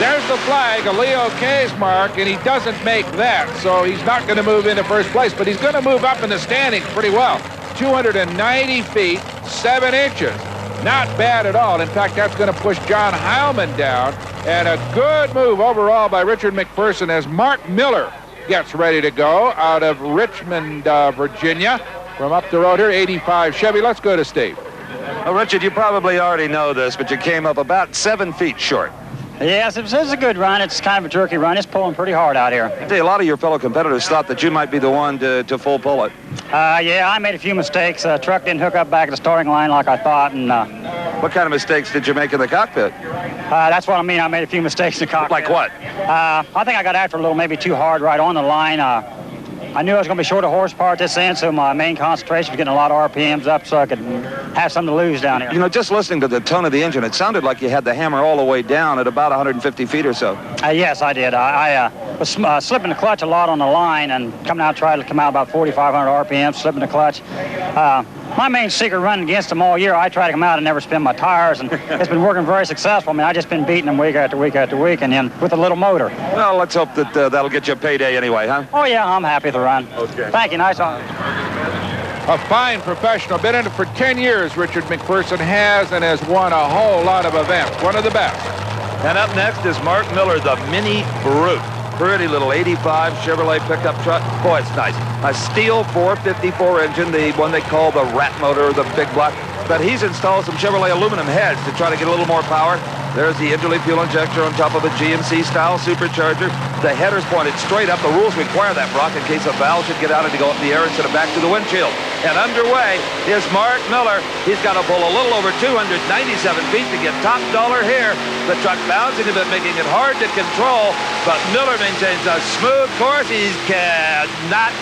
S1: There's the flag, a Leo K's mark, and he doesn't make that, so he's not going to move into first place, but he's going to move up in the standings pretty well. 290 feet, 7 inches. Not bad at all. In fact, that's going to push John Heilman down, and a good move overall by Richard McPherson as Mark Miller gets ready to go out of Richmond, Virginia. From up the road here, 85 Chevy. Let's go to Steve.
S2: Well, Richard, you probably already know this, but you came up about 7 feet short.
S17: Yes, it's a good run. It's kind of a jerky run. It's pulling pretty hard out here.
S2: I tell you, a lot of your fellow competitors thought that you might be the one to full pull it.
S17: Yeah, I made a few mistakes. The truck didn't hook up back at the starting line like I thought. And
S2: what kind of mistakes did you make in the cockpit?
S17: That's what I mean. I made a few mistakes in the cockpit.
S2: Like what?
S17: I think I got after a little, maybe too hard right on the line. I knew I was going to be short of horsepower at this end, so my main concentration was getting a lot of RPMs up so I could have something to lose down here.
S2: You know, just listening to the tone of the engine, it sounded like you had the hammer all the way down at about 150 feet or so.
S17: Yes, I did. I was slipping the clutch a lot on the line and coming out, trying to come out about 4,500 RPM, slipping the clutch. My main secret running against them all year, I try to come out and never spin my tires, and it's been working very successful. I mean, I've just been beating them week after week after week, and then with a little motor.
S2: Well, let's hope that that'll get you a payday anyway, huh?
S17: Oh, yeah, I'm happy with the run.
S2: Okay.
S17: Thank you. Nice on.
S1: A fine professional. Been in it for 10 years, Richard McPherson has, and has won a whole lot of events. One of the best.
S2: And up next is Mark Miller, the Mini Brute. Pretty little 85 Chevrolet pickup truck. Boy, it's nice. A steel 454 engine, the one they call the rat motor, or the big block. But he's installed some Chevrolet aluminum heads to try to get a little more power. There's the interleaf fuel injector on top of a GMC-style supercharger. The header's pointed straight up. The rules require that, Brock, in case a valve should get out and to go up in the air instead of back to the windshield. And underway is Mark Miller. He's got to pull a little over 297 feet to get top dollar here. The truck bouncing a bit, making it hard to control. But Miller maintains a smooth course. He's not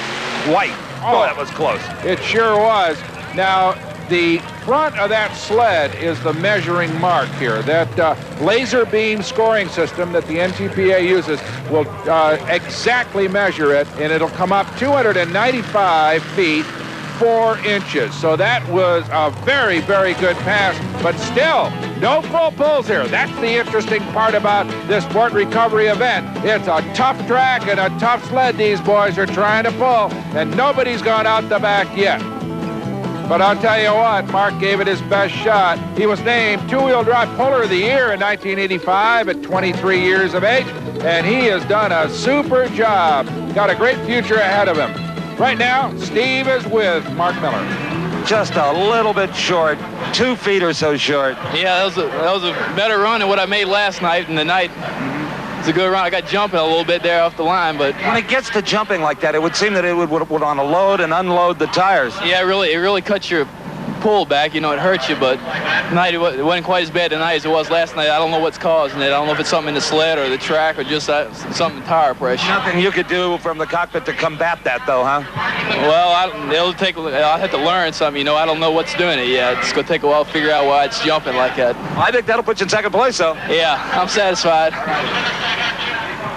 S2: quite. Oh, that was close.
S1: It sure was. Now, the front of that sled is the measuring mark here. That laser beam scoring system that the NTPA uses will exactly measure it, and it'll come up 295 feet, 4 inches. So that was a very, very good pass, but still, no full pulls here. That's the interesting part about this port recovery event. It's a tough track and a tough sled these boys are trying to pull, and nobody's gone out the back yet. But I'll tell you what, Mark gave it his best shot. He was named two-wheel drive puller of the year in 1985 at 23 years of age, and he has done a super job. Got a great future ahead of him. Right now, Steve is with Mark Miller.
S2: Just a little bit short, 2 feet or so short.
S13: Yeah, that was a better run than what I made last night, and the night it's a good run. I got jumping a little bit there off the line, but
S2: when it gets to jumping like that, it would seem that it would want to load and unload the tires.
S13: Yeah, it really cuts your pull back. You know, it hurts you, but tonight it wasn't quite as bad tonight as it was last night. I don't know what's causing it. I don't know if it's something in the sled or the track or just something in tire pressure.
S2: Nothing you could do from the cockpit to combat that, though, huh?
S13: Well, I'll have to learn something. You know, I don't know what's doing it yet. It's going to take a while to figure out why it's jumping like that.
S2: I think that'll put you in second place, though.
S13: Yeah, I'm satisfied.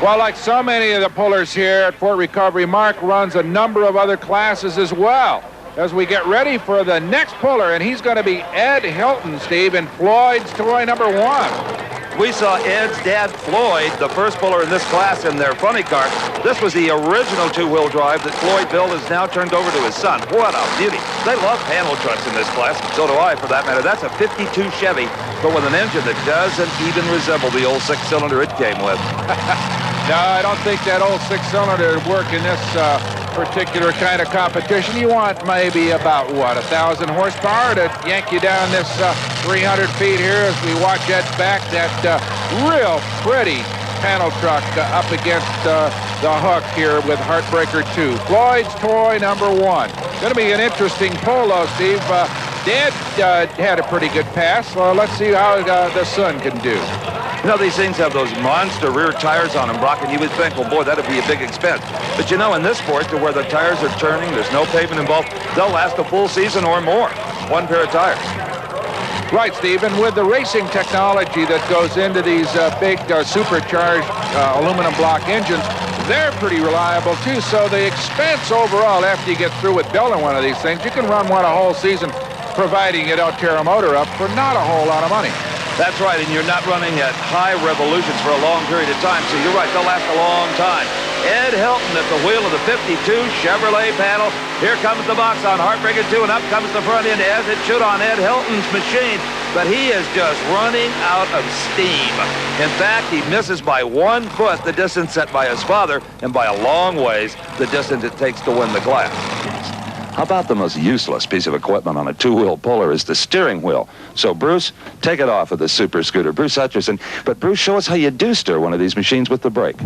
S1: Well, like so many of the pullers here at Port Recovery, Mark runs a number of other classes as well as we get ready for the next puller, and he's going to be Ed Hilton, Steve, in Floyd's toy number 1.
S2: We saw Ed's dad, Floyd, the first puller in this class in their funny car. This was the original two-wheel drive that Floyd built, has now turned over to his son. What a beauty. They love panel trucks in this class. So do I, for that matter. That's a 52 Chevy, but with an engine that doesn't even resemble the old 6-cylinder it came with.
S1: No, I don't think that old 6-cylinder would work in this particular kind of competition. You want maybe about, 1,000 horsepower to yank you down this 300 feet here as we watch Ed back that real pretty panel truck up against the hook here with Heartbreaker 2. Floyd's toy number 1. Going to be an interesting pull, though, Steve. Dad had a pretty good pass, so let's see how the son can do.
S2: You know, these things have those monster rear tires on them, Brock, and you would think, well, boy, that'd be a big expense. But you know, in this sport, to where the tires are turning, there's no pavement involved, they'll last a full season or more. One pair of tires.
S1: Right, Steve, and with the racing technology that goes into these big supercharged aluminum block engines, they're pretty reliable, too. So the expense overall, after you get through with building one of these things, you can run one a whole season, providing you don't tear a motor up for not a whole lot of money.
S2: That's right, and you're not running at high revolutions for a long period of time, so you're right, they'll last a long time. Ed Hilton at the wheel of the 52 Chevrolet panel. Here comes the box on Heartbreaker 2, and up comes the front end as it should on Ed Hilton's machine. But he is just running out of steam. In fact, he misses by 1 foot the distance set by his father, and by a long ways the distance it takes to win the class. How about the most useless piece of equipment on a two-wheel puller is the steering wheel. So, Bruce, take it off of the super scooter. Bruce Hutcherson. But, Bruce, show us how you do steer one of these machines with the brake.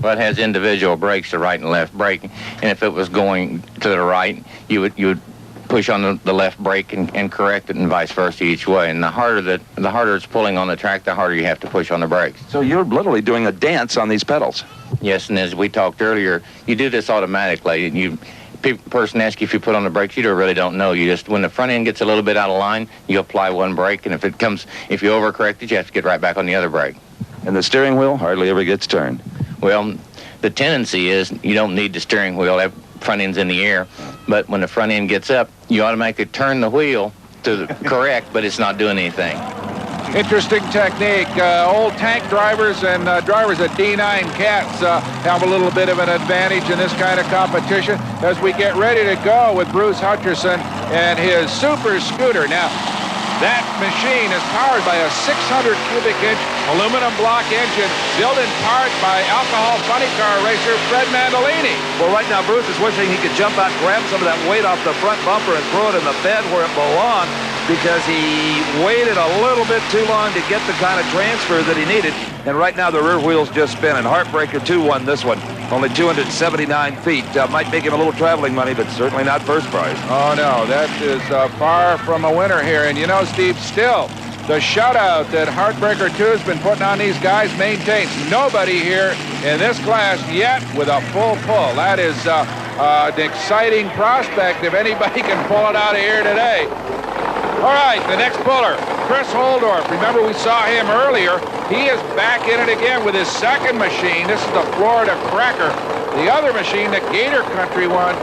S9: Well, it has individual brakes, the right and left brake. And if it was going to the right, you would push on the left brake and correct it, and vice versa each way. And the harder it's pulling on the track, the harder you have to push on the brakes.
S2: So you're literally doing a dance on these pedals.
S9: Yes, and as we talked earlier, you do this automatically. Person asks you if you put on the brakes, you really don't know. You just, when the front end gets a little bit out of line, you apply one brake, and if you overcorrect it, you have to get right back on the other brake.
S2: And the steering wheel hardly ever gets turned.
S9: Well, the tendency is you don't need the steering wheel. That front end's in the air, but when the front end gets up, you automatically turn the wheel to correct, but it's not doing anything.
S1: Interesting technique. Old tank drivers and drivers at D9 Cats have a little bit of an advantage in this kind of competition as we get ready to go with Bruce Hutcherson and his super scooter. Now, That machine is powered by a 600 cubic inch aluminum block engine built in part by alcohol funny car racer Fred Mandolini.
S3: Well, right now, Bruce is wishing he could jump out, grab some of that weight off the front bumper and throw it in the bed where it belonged, because he waited a little bit too long to get the kind of transfer that he needed. And right now the rear wheel's just spinning. Heartbreaker 2 won this one. Only 279 feet. Might make him a little traveling money, but certainly not first prize.
S1: Oh, no, that is far from a winner here. And you know, Steve, still, the shutout that Heartbreaker 2 has been putting on these guys maintains. Nobody here in this class yet with a full pull. That is an exciting prospect if anybody can pull it out of here today. All right, the next puller, Chris Holdorf. Remember, we saw him earlier. He is back in it again with his second machine. This is the Florida Cracker. The other machine, the Gator Country one,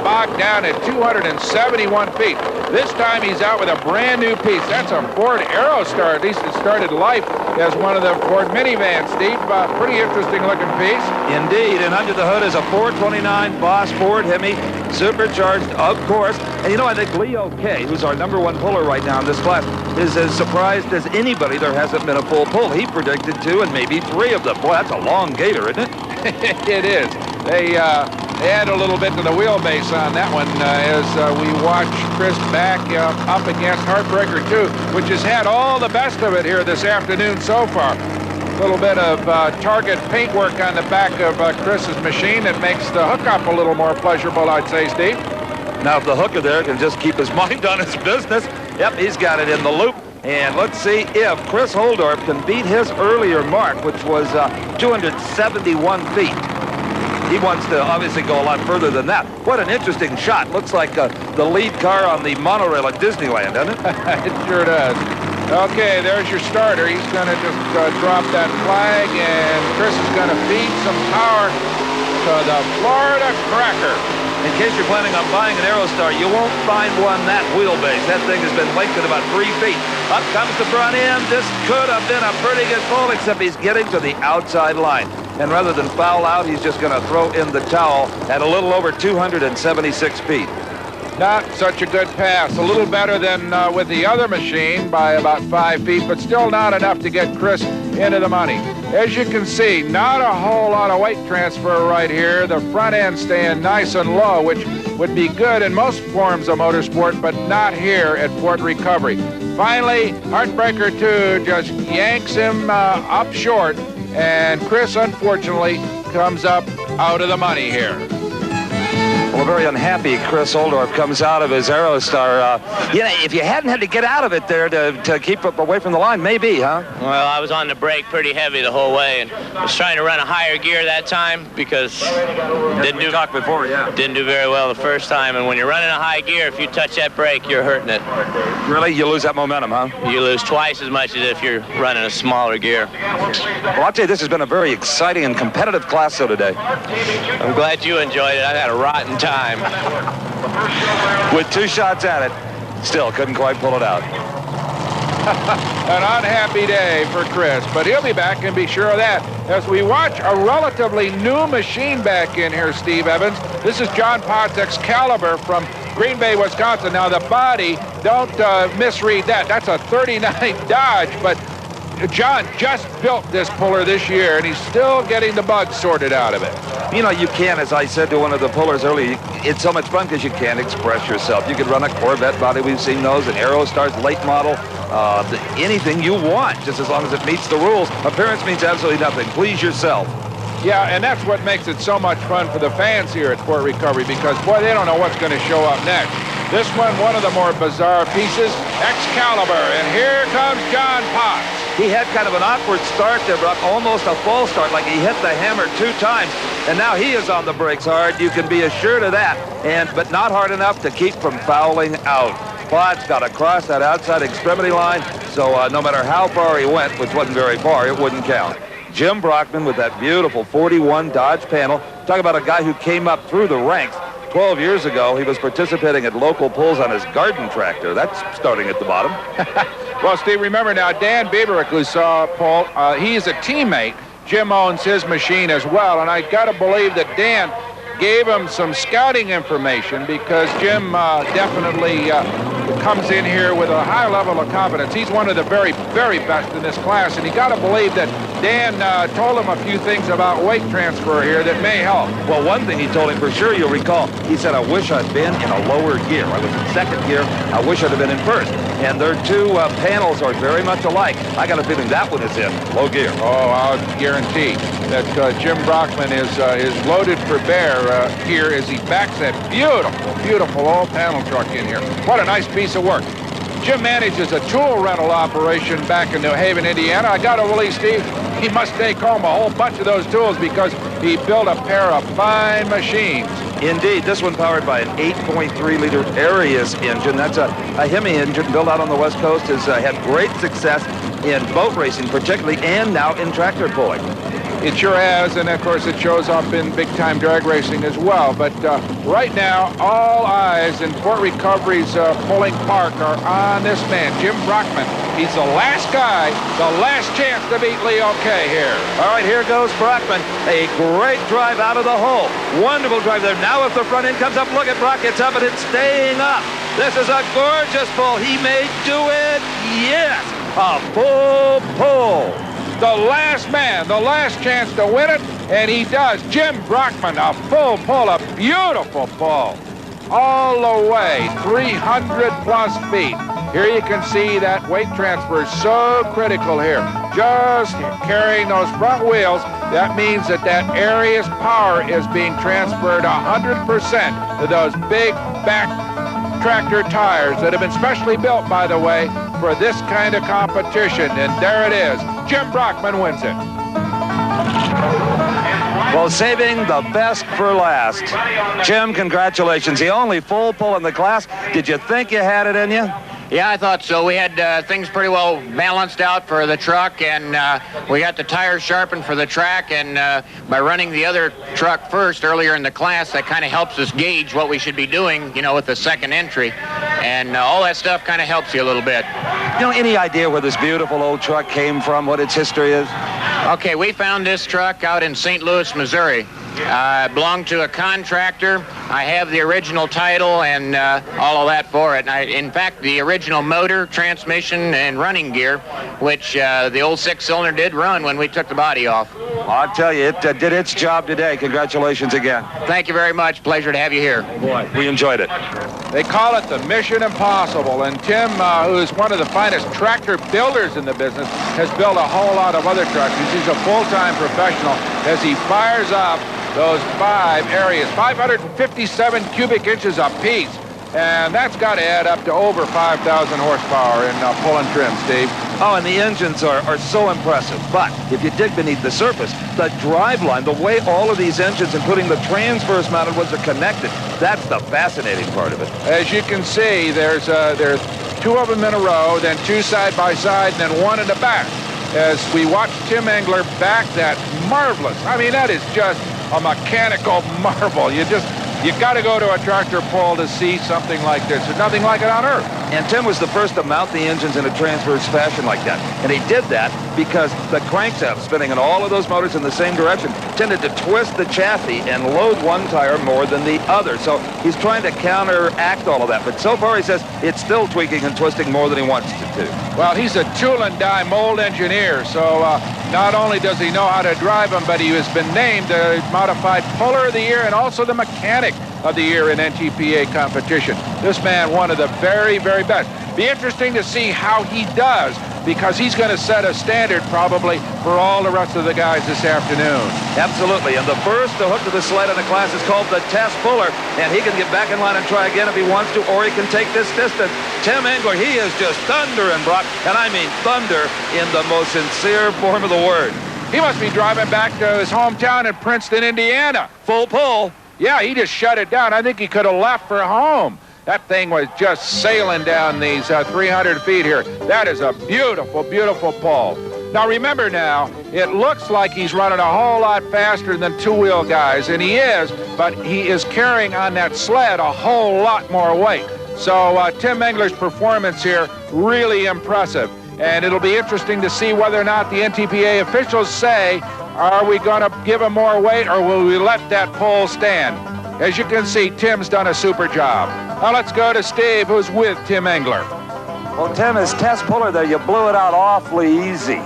S1: bogged down at 271 feet. This time he's out with a brand new piece. That's a Ford Aerostar. At least it started life as one of the Ford minivans, Steve. Pretty interesting looking piece.
S3: Indeed, and under the hood is a 429 Boss Ford Hemi, supercharged, of course. And you know, I think Leo K, who's our #1 puller right now in this class, is as surprised as anybody there hasn't been a full pull. He predicted 2 and maybe 3 of them. Boy, that's a long Gator, isn't it?
S1: It is. They add a little bit to the wheelbase on that one as we watch Chris back up against Heartbreaker 2, which has had all the best of it here this afternoon so far. A little bit of Target paintwork on the back of Chris's machine that makes the hookup a little more pleasurable, I'd say, Steve.
S3: Now, if the hooker there can just keep his mind on his business, yep, he's got it in the loop. And let's see if Chris Holdorf can beat his earlier mark, which was 271 feet. He wants to obviously go a lot further than that. What an interesting shot. Looks like the lead car on the monorail at Disneyland, doesn't it?
S1: It sure does. Okay, there's your starter. He's going to just drop that flag, and Chris is going to feed some power to the Florida Cracker.
S3: In case you're planning on buying an Aerostar, you won't find one that wheelbase. That thing has been lengthened about 3 feet. Up comes the front end. This could have been a pretty good pull, except he's getting to the outside line. And rather than foul out, he's just going to throw in the towel at a little over 276 feet.
S1: Not such a good pass. A little better than with the other machine by about 5 feet, but still not enough to get Chris into the money. As you can see, not a whole lot of weight transfer right here. The front end staying nice and low, which would be good in most forms of motorsport, but not here at Fort Recovery. Finally, Heartbreaker 2 just yanks him up short, and Chris, unfortunately, comes up out of the money here.
S3: Well, a very unhappy Chris Holdorf comes out of his Aerostar. If you hadn't had to get out of it there to keep up away from the line, maybe, huh?
S16: Well, I was on the brake pretty heavy the whole way, and I was trying to run a higher gear that time because didn't do very well the first time. And when you're running a high gear, if you touch that brake, you're hurting it.
S3: Really? You lose that momentum, huh?
S16: You lose twice as much as if you're running a smaller gear.
S3: Well, I'll tell you, this has been a very exciting and competitive class though today.
S16: I'm glad you enjoyed it. I had a rotten time.
S3: With 2 shots at it, still couldn't quite pull it out.
S1: An unhappy day for Chris, but he'll be back, and be sure of that. As we watch a relatively new machine back in here, Steve Evans. This is John Potts' Excalibur from Green Bay, Wisconsin. Now, the body, don't misread that. That's a 39 Dodge, but John just built this puller this year, and he's still getting the bugs sorted out of it.
S3: You know, you can, as I said to one of the pullers earlier, it's so much fun because you can express yourself. You could run a Corvette body. We've seen those, an Aerostar's late model, anything you want, just as long as it meets the rules. Appearance means absolutely nothing. Please yourself.
S1: Yeah, and that's what makes it so much fun for the fans here at Fort Recovery, because, boy, they don't know what's going to show up next. This one of the more bizarre pieces, Excalibur, and here comes John Potts.
S3: He had kind of an awkward start there, but almost a false start, like he hit the hammer 2 times, and now he is on the brakes hard. You can be assured of that, but not hard enough to keep from fouling out. Potts got across that outside extremity line, so no matter how far he went, which wasn't very far, it wouldn't count. Jim Brockman with that beautiful 41 Dodge panel. Talk about a guy who came up through the ranks. 12 years ago, he was participating at local pulls on his garden tractor. That's starting at the bottom.
S1: Well, Steve, remember now, Dan Bieberich, who saw Paul, he's a teammate. Jim owns his machine as well, and I got to believe that Dan gave him some scouting information, because Jim definitely comes in here with a high level of confidence. He's one of the very, very best in this class, and you got to believe that Dan told him a few things about weight transfer here that may help.
S3: Well, one thing he told him for sure, you'll recall, he said, I wish I'd been in a lower gear. I was in second gear. I wish I'd have been in first. And their two panels are very much alike. I got a feeling that one is in low gear.
S1: Oh, I'll guarantee that Jim Brockman is loaded for bear here as he backs that beautiful old panel truck in here. What a nice piece of work. Jim manages a tool rental operation back in New Haven, Indiana. I got to believe, Steve, he must take home a whole bunch of those tools because he built a pair of fine machines.
S3: Indeed, this one powered by an 8.3-liter Arias engine. That's a Hemi engine built out on the West Coast. Has had great success in boat racing particularly, and now in tractor pulling.
S1: It sure has, and of course it shows up in big-time drag racing as well. But right now, all eyes in Port Recovery's pulling park are on this man, Jim Brockman. He's the last guy, the last chance to beat Leo K here.
S3: All right, here goes Brockman. A great drive out of the hole. Wonderful drive there. Now if the front end comes up, look at Brock. It's up and it's staying up. This is a gorgeous pull. He may do it. Yes, a full pull.
S1: The last man, the last chance to win it, and he does. Jim Brockman, a full pull, a beautiful pull. All the way, 300-plus feet. Here you can see that weight transfer is so critical here. Just carrying those front wheels, that means that Arias power is being transferred 100% to those big back tractor tires that have been specially built, by the way, for this kind of competition. And there it is. Jim Brockman wins it.
S3: Well, saving the best for last. Jim, congratulations. The only full pull in the class. Did you think you had it in you?
S9: Yeah, I thought so. We had things pretty well balanced out for the truck, and we got the tires sharpened for the track, and by running the other truck first earlier in the class, that kind of helps us gauge what we should be doing, you know, with the second entry. And all that stuff kind of helps you a little bit.
S3: You know, any idea where this beautiful old truck came from, what its history is?
S9: Okay, we found this truck out in St. Louis, Missouri. It belonged to a contractor. I have the original title and all of that for it. In fact, the original motor, transmission, and running gear, which the old six-cylinder did run when we took the body off.
S3: Well, I'll tell you, it did its job today. Congratulations again.
S9: Thank you very much. Pleasure to have you here.
S3: Boy, we enjoyed it.
S1: They call it the Mission Impossible, and Tim, who is one of the finest tractor builders in the business, has built a whole lot of other tractors. He's a full-time professional as he fires up those 5 Arias, 557 cubic inches apiece. And that's got to add up to over 5,000 horsepower in pull and trim, Steve.
S3: Oh, and the engines are so impressive. But if you dig beneath the surface, the drive line, the way all of these engines, including the transverse mounted ones, are connected, that's the fascinating part of it.
S1: As you can see, there's 2 of them in a row, then 2 side by side, and then 1 in the back. As we watch Tim Engler back that marvelous, I mean, that is just a mechanical marvel. You got to go to a tractor pull to see something like this. There's nothing like it on Earth.
S3: And Tim was the first to mount the engines in a transverse fashion like that. And he did that because the crankshaft spinning in all of those motors in the same direction tended to twist the chassis and load one tire more than the other. So he's trying to counteract all of that. But so far, he says it's still tweaking and twisting more than he wants to do.
S1: Well, he's a tool and die mold engineer. So not only does he know how to drive them, but he has been named the Modified Puller of the Year and also the Mechanic of the Year in NTPA competition. This man, one of the very, very best. Be interesting to see how he does, because he's going to set a standard probably for all the rest of the guys this afternoon.
S3: Absolutely, and the first to hook to the sled in the class is called the test puller, and he can get back in line and try again if he wants to, or he can take this distance. Tim Engler, he is just thundering, Brock, and I mean thunder in the most sincere form of the word.
S1: He must be driving back to his hometown in Princeton, Indiana.
S3: Full pull.
S1: Yeah, he just shut it down. I think he could have left for home. That thing was just sailing down these 300 feet here. That is a beautiful, beautiful pull. Now, remember now, it looks like he's running a whole lot faster than two-wheel guys, and he is, but he is carrying on that sled a whole lot more weight. So Tim Engler's performance here, really impressive. And it'll be interesting to see whether or not the NTPA officials say, are we going to give him more weight, or will we let that pull stand? as you can see, Tim's done a super job. Now let's go to Steve, who's with Tim Engler.
S2: Well, Tim, as test puller there, you blew it out awfully easy.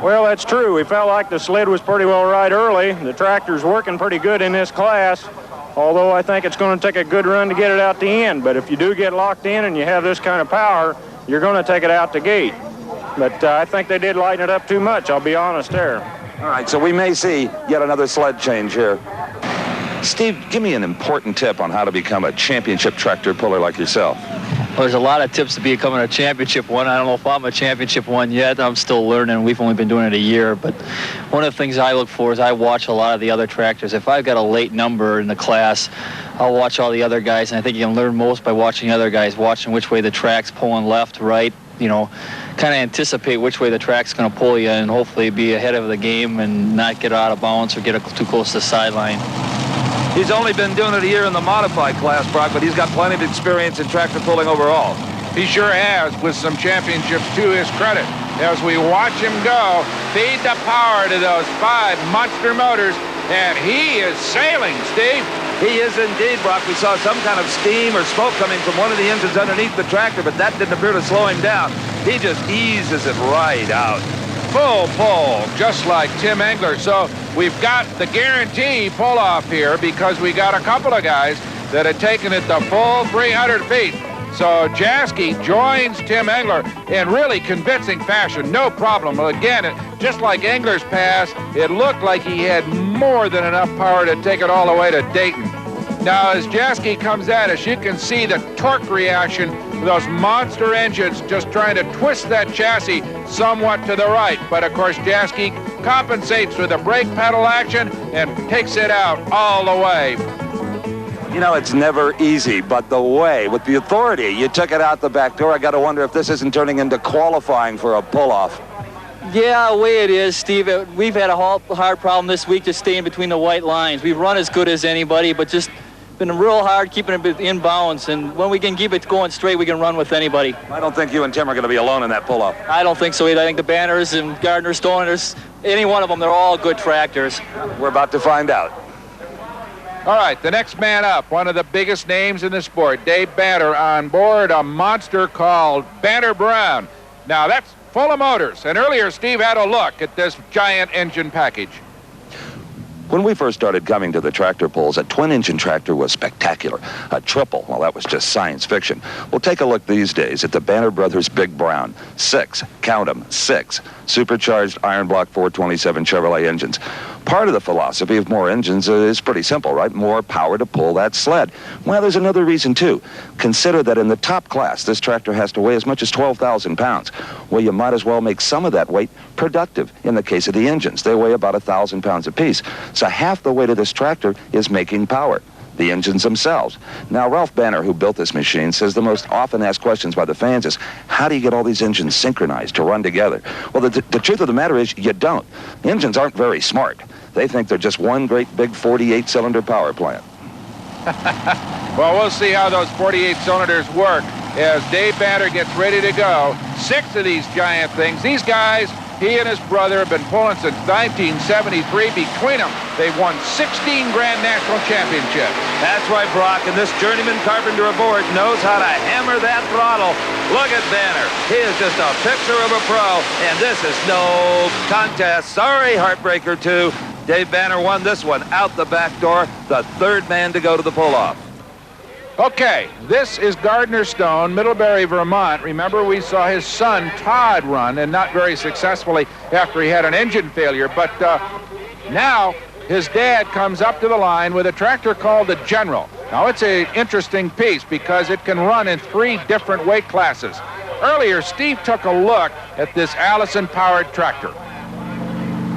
S4: Well, that's true. We felt like the sled was pretty well right early. The tractor's working pretty good in this class, although I think it's going to take a good run to get it out the end. But if you do get locked in and you have this kind of power, you're going to take it out the gate. But I think they did lighten it up too much, I'll be honest there.
S2: All right, so we may see yet another sled change here. Steve, give me an important tip on how to become a championship tractor puller like yourself.
S13: Well, there's a lot of tips to becoming a championship one. I don't know if I'm a championship one yet. I'm still learning. We've only been doing it a year. But one of the things I look for is I watch a lot of the other tractors. If I've got a late number in the class, I'll watch all the other guys. And I think you can learn most by watching other guys, watching which way the track's pulling left, right, you know, kind of anticipate which way the track's going to pull you and hopefully be ahead of the game and not get out of bounds or get too close to the sideline.
S2: He's only been doing it a year in the modified class, Brock, but he's got plenty of experience in tractor pulling overall.
S1: He sure has, with some championships to his credit. As we watch him go, feed the power to those 5 monster motors, and he is sailing, Steve.
S2: He is indeed, Brock. We saw some kind of steam or smoke coming from one of the engines underneath the tractor, but that didn't appear to slow him down. He just eases it right out.
S1: Full pull, just like Tim Engler. So we've got the guarantee pull-off here because we got a couple of guys that had taken it the full 300 feet. So Jaske joins Tim Engler in really convincing fashion. No problem. Again, just like Engler's pass, it looked like he had more than enough power to take it all the way to Dayton. Now, as Jaske comes at us, you can see the torque reaction of those monster engines just trying to twist that chassis somewhat to the right. But, of course, Jaske compensates with a brake pedal action and takes it out all the way.
S2: You know, it's never easy, but the way, with the authority, you took it out the back door. I got to wonder if this isn't turning into qualifying for a pull-off.
S13: Yeah, the way it is, Steve, we've had a hard problem this week just staying between the white lines. We've run as good as anybody, but just been real hard keeping it in bounds. And when we can keep it going straight, we can run with anybody.
S2: I don't think you and Tim are going to be alone in that pull-off.
S13: I don't think so either. I think the Banners and Gardner Stoners, any one of them, they're all good tractors.
S2: We're about to find out.
S1: All right, the next man up, one of the biggest names in the sport, Dave Banner, on board a monster called Banner Brown. Now, that's full of motors, and earlier Steve had a look at this giant engine package.
S2: When we first started coming to the tractor pulls, a twin-engine tractor was spectacular. A triple, well, that was just science fiction. Well, take a look these days at the Banner Brothers Big Brown. 6, count them, 6 supercharged iron block 427 Chevrolet engines. Part of the philosophy of more engines is pretty simple, right? More power to pull that sled. Well, there's another reason, too. Consider that in the top class, this tractor has to weigh as much as 12,000 pounds. Well, you might as well make some of that weight productive. In the case of the engines, they weigh about 1,000 pounds apiece. So half the weight of this tractor is making power. The engines themselves. Now, Ralph Banner, who built this machine, says the most often asked questions by the fans is, how do you get all these engines synchronized to run together? Well, the truth of the matter is, you don't. Engines aren't very smart. They think they're just one great big 48-cylinder power plant.
S1: Well, we'll see how those 48 cylinders work as Dave Banner gets ready to go. 6 of these giant things. These guys, he and his brother have been pulling since 1973. Between them, they've won 16 Grand National Championships.
S3: That's right, Brock, and this journeyman carpenter aboard knows how to hammer that throttle. Look at Banner. He is just a picture of a pro, and this is no contest. Sorry, Heartbreaker 2. Dave Banner won this one out the back door, the third man to go to the pull-off.
S1: Okay, this is Gardner Stone, Middlebury, Vermont. Remember, we saw his son, Todd, run, and not very successfully after he had an engine failure. But now his dad comes up to the line with a tractor called the General. Now, it's an interesting piece because it can run in 3 different weight classes. Earlier, Steve took a look at this Allison-powered tractor.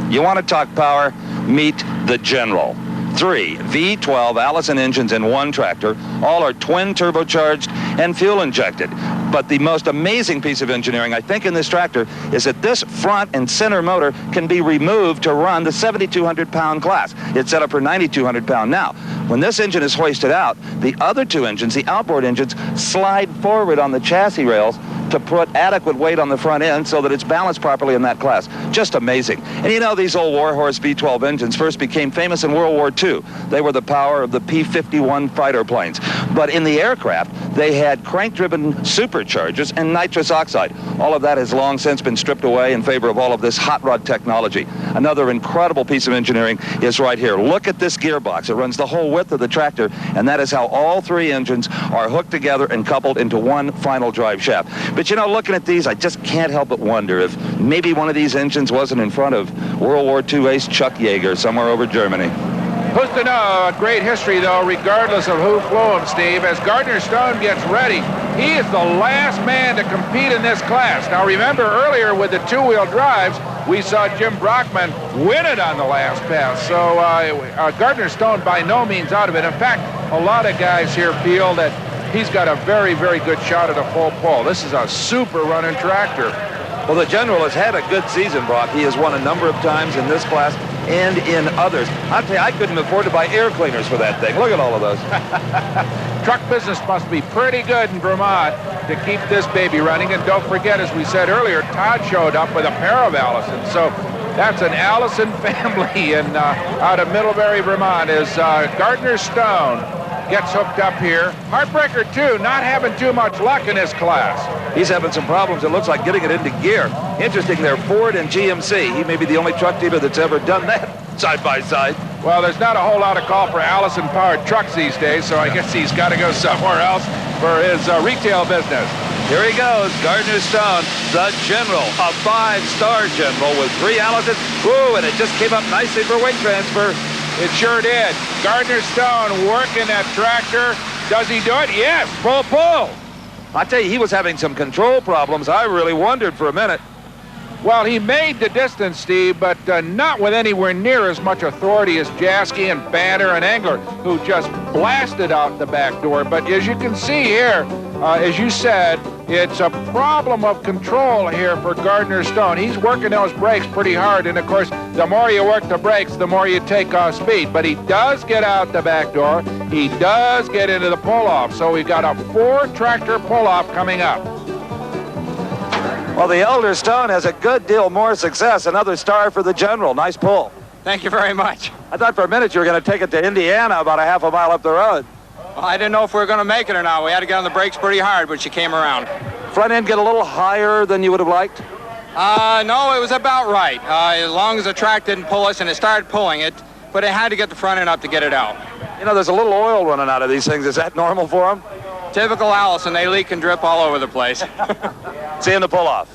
S2: You want to talk power? Meet the General. 3 V12 Allison engines in one tractor. All are twin turbocharged and fuel injected. But the most amazing piece of engineering, I think, in this tractor is that this front and center motor can be removed to run the 7,200-pound class. It's set up for 9,200 pound now. When this engine is hoisted out, the other 2 engines, the outboard engines, slide forward on the chassis rails to put adequate weight on the front end so that it's balanced properly in that class. Just amazing. And you know, these old Warhorse V-12 engines first became famous in World War II. They were the power of the P-51 fighter planes. But in the aircraft, they had crank-driven superchargers and nitrous oxide. All of that has long since been stripped away in favor of all of this hot rod technology. Another incredible piece of engineering is right here. Look at this gearbox. It runs the whole width of the tractor, and that is how all three engines are hooked together and coupled into one final drive shaft. But you know, looking at these, I just can't help but wonder if maybe one of these engines wasn't in front of World War II ace Chuck Yeager somewhere over Germany.
S1: Who's to know? A great history, though, regardless of who flew him, Steve. As Gardner Stone gets ready, he is the last man to compete in this class. Now, remember earlier with the two-wheel drives, we saw Jim Brockman win it on the last pass. So Gardner Stone by no means out of it. In fact, a lot of guys here feel that he's got a very, very good shot at a full pull. This is a super running tractor.
S2: Well, the General has had a good season, Brock. He has won a number of times in this class and in others. I'll tell you, I couldn't afford to buy air cleaners for that thing. Look at all of those.
S1: Truck business must be pretty good in Vermont to keep this baby running. And don't forget, as we said earlier, Todd showed up with a pair of Allisons. So that's an Allison family out of Middlebury, Vermont, is Gardner Stone gets hooked up here. Heartbreaker, too, not having too much luck in this class.
S2: He's having some problems, it looks like, getting it into gear. Interesting, they're Ford and GMC. He may be the only truck dealer that's ever done that side by side.
S1: Well, there's not a whole lot of call for Allison-powered trucks these days, so I guess he's got to go somewhere else for his retail business.
S2: Here he goes, Gardner Stone, the General, a 5-star General with 3 Allisons. Woo, and it just came up nicely for weight transfer.
S1: It sure did. Gardner Stone working that tractor. Does he do it? Yes, full pull.
S2: I tell you, he was having some control problems. I really wondered for a minute.
S1: Well, he made the distance, Steve, but not with anywhere near as much authority as Jaski and Banner and Engler, who just blasted out the back door. But as you can see here, as you said, it's a problem of control here for Gardner Stone. He's working those brakes pretty hard, and of course, the more you work the brakes, the more you take off speed. But he does get out the back door. He does get into the pull-off. So we've got a 4-tractor pull-off coming up.
S2: Well, the elder Stone has a good deal more success. Another star for the General. Nice pull.
S18: Thank you very much.
S2: I thought for a minute you were going to take it to Indiana about a half a mile up the road.
S18: Well, I didn't know if we were going to make it or not. We had to get on the brakes pretty hard, but she came around.
S2: Front end get a little higher than you would have liked?
S18: No, it was about right. As long as the track didn't pull us, and it started pulling it, but it had to get the front end up to get it out.
S2: You know, there's a little oil running out of these things. Is that normal for them?
S18: Typical Allison. They leak and drip all over the place.
S2: See you in the pull-off.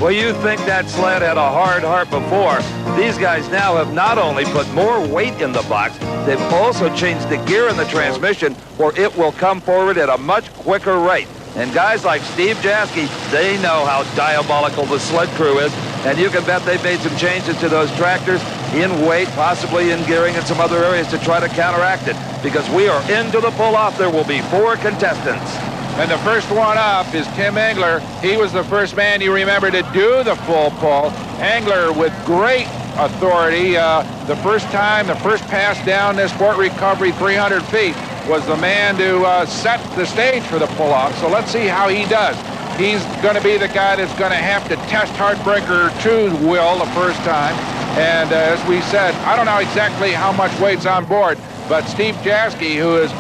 S2: Well, you think that sled had a hard heart before. These guys now have not only put more weight in the box, they've also changed the gear in the transmission where it will come forward at a much quicker rate. And guys like Steve Jaski, they know how diabolical the sled crew is. And you can bet they've made some changes to those tractors in weight, possibly in gearing in some other areas to try to counteract it. Because we are into the pull-off. There will be 4 contestants.
S1: And the first one up is Tim Engler. He was the first man you remember to do the full pull. Engler with great authority. The first pass down this port recovery 300 feet was the man to set the stage for the pull-off. So let's see how he does. He's going to be the guy that's going to have to test Heartbreaker 2's will the first time. And as we said, I don't know exactly how much weight's on board, but Steve Jaski, who's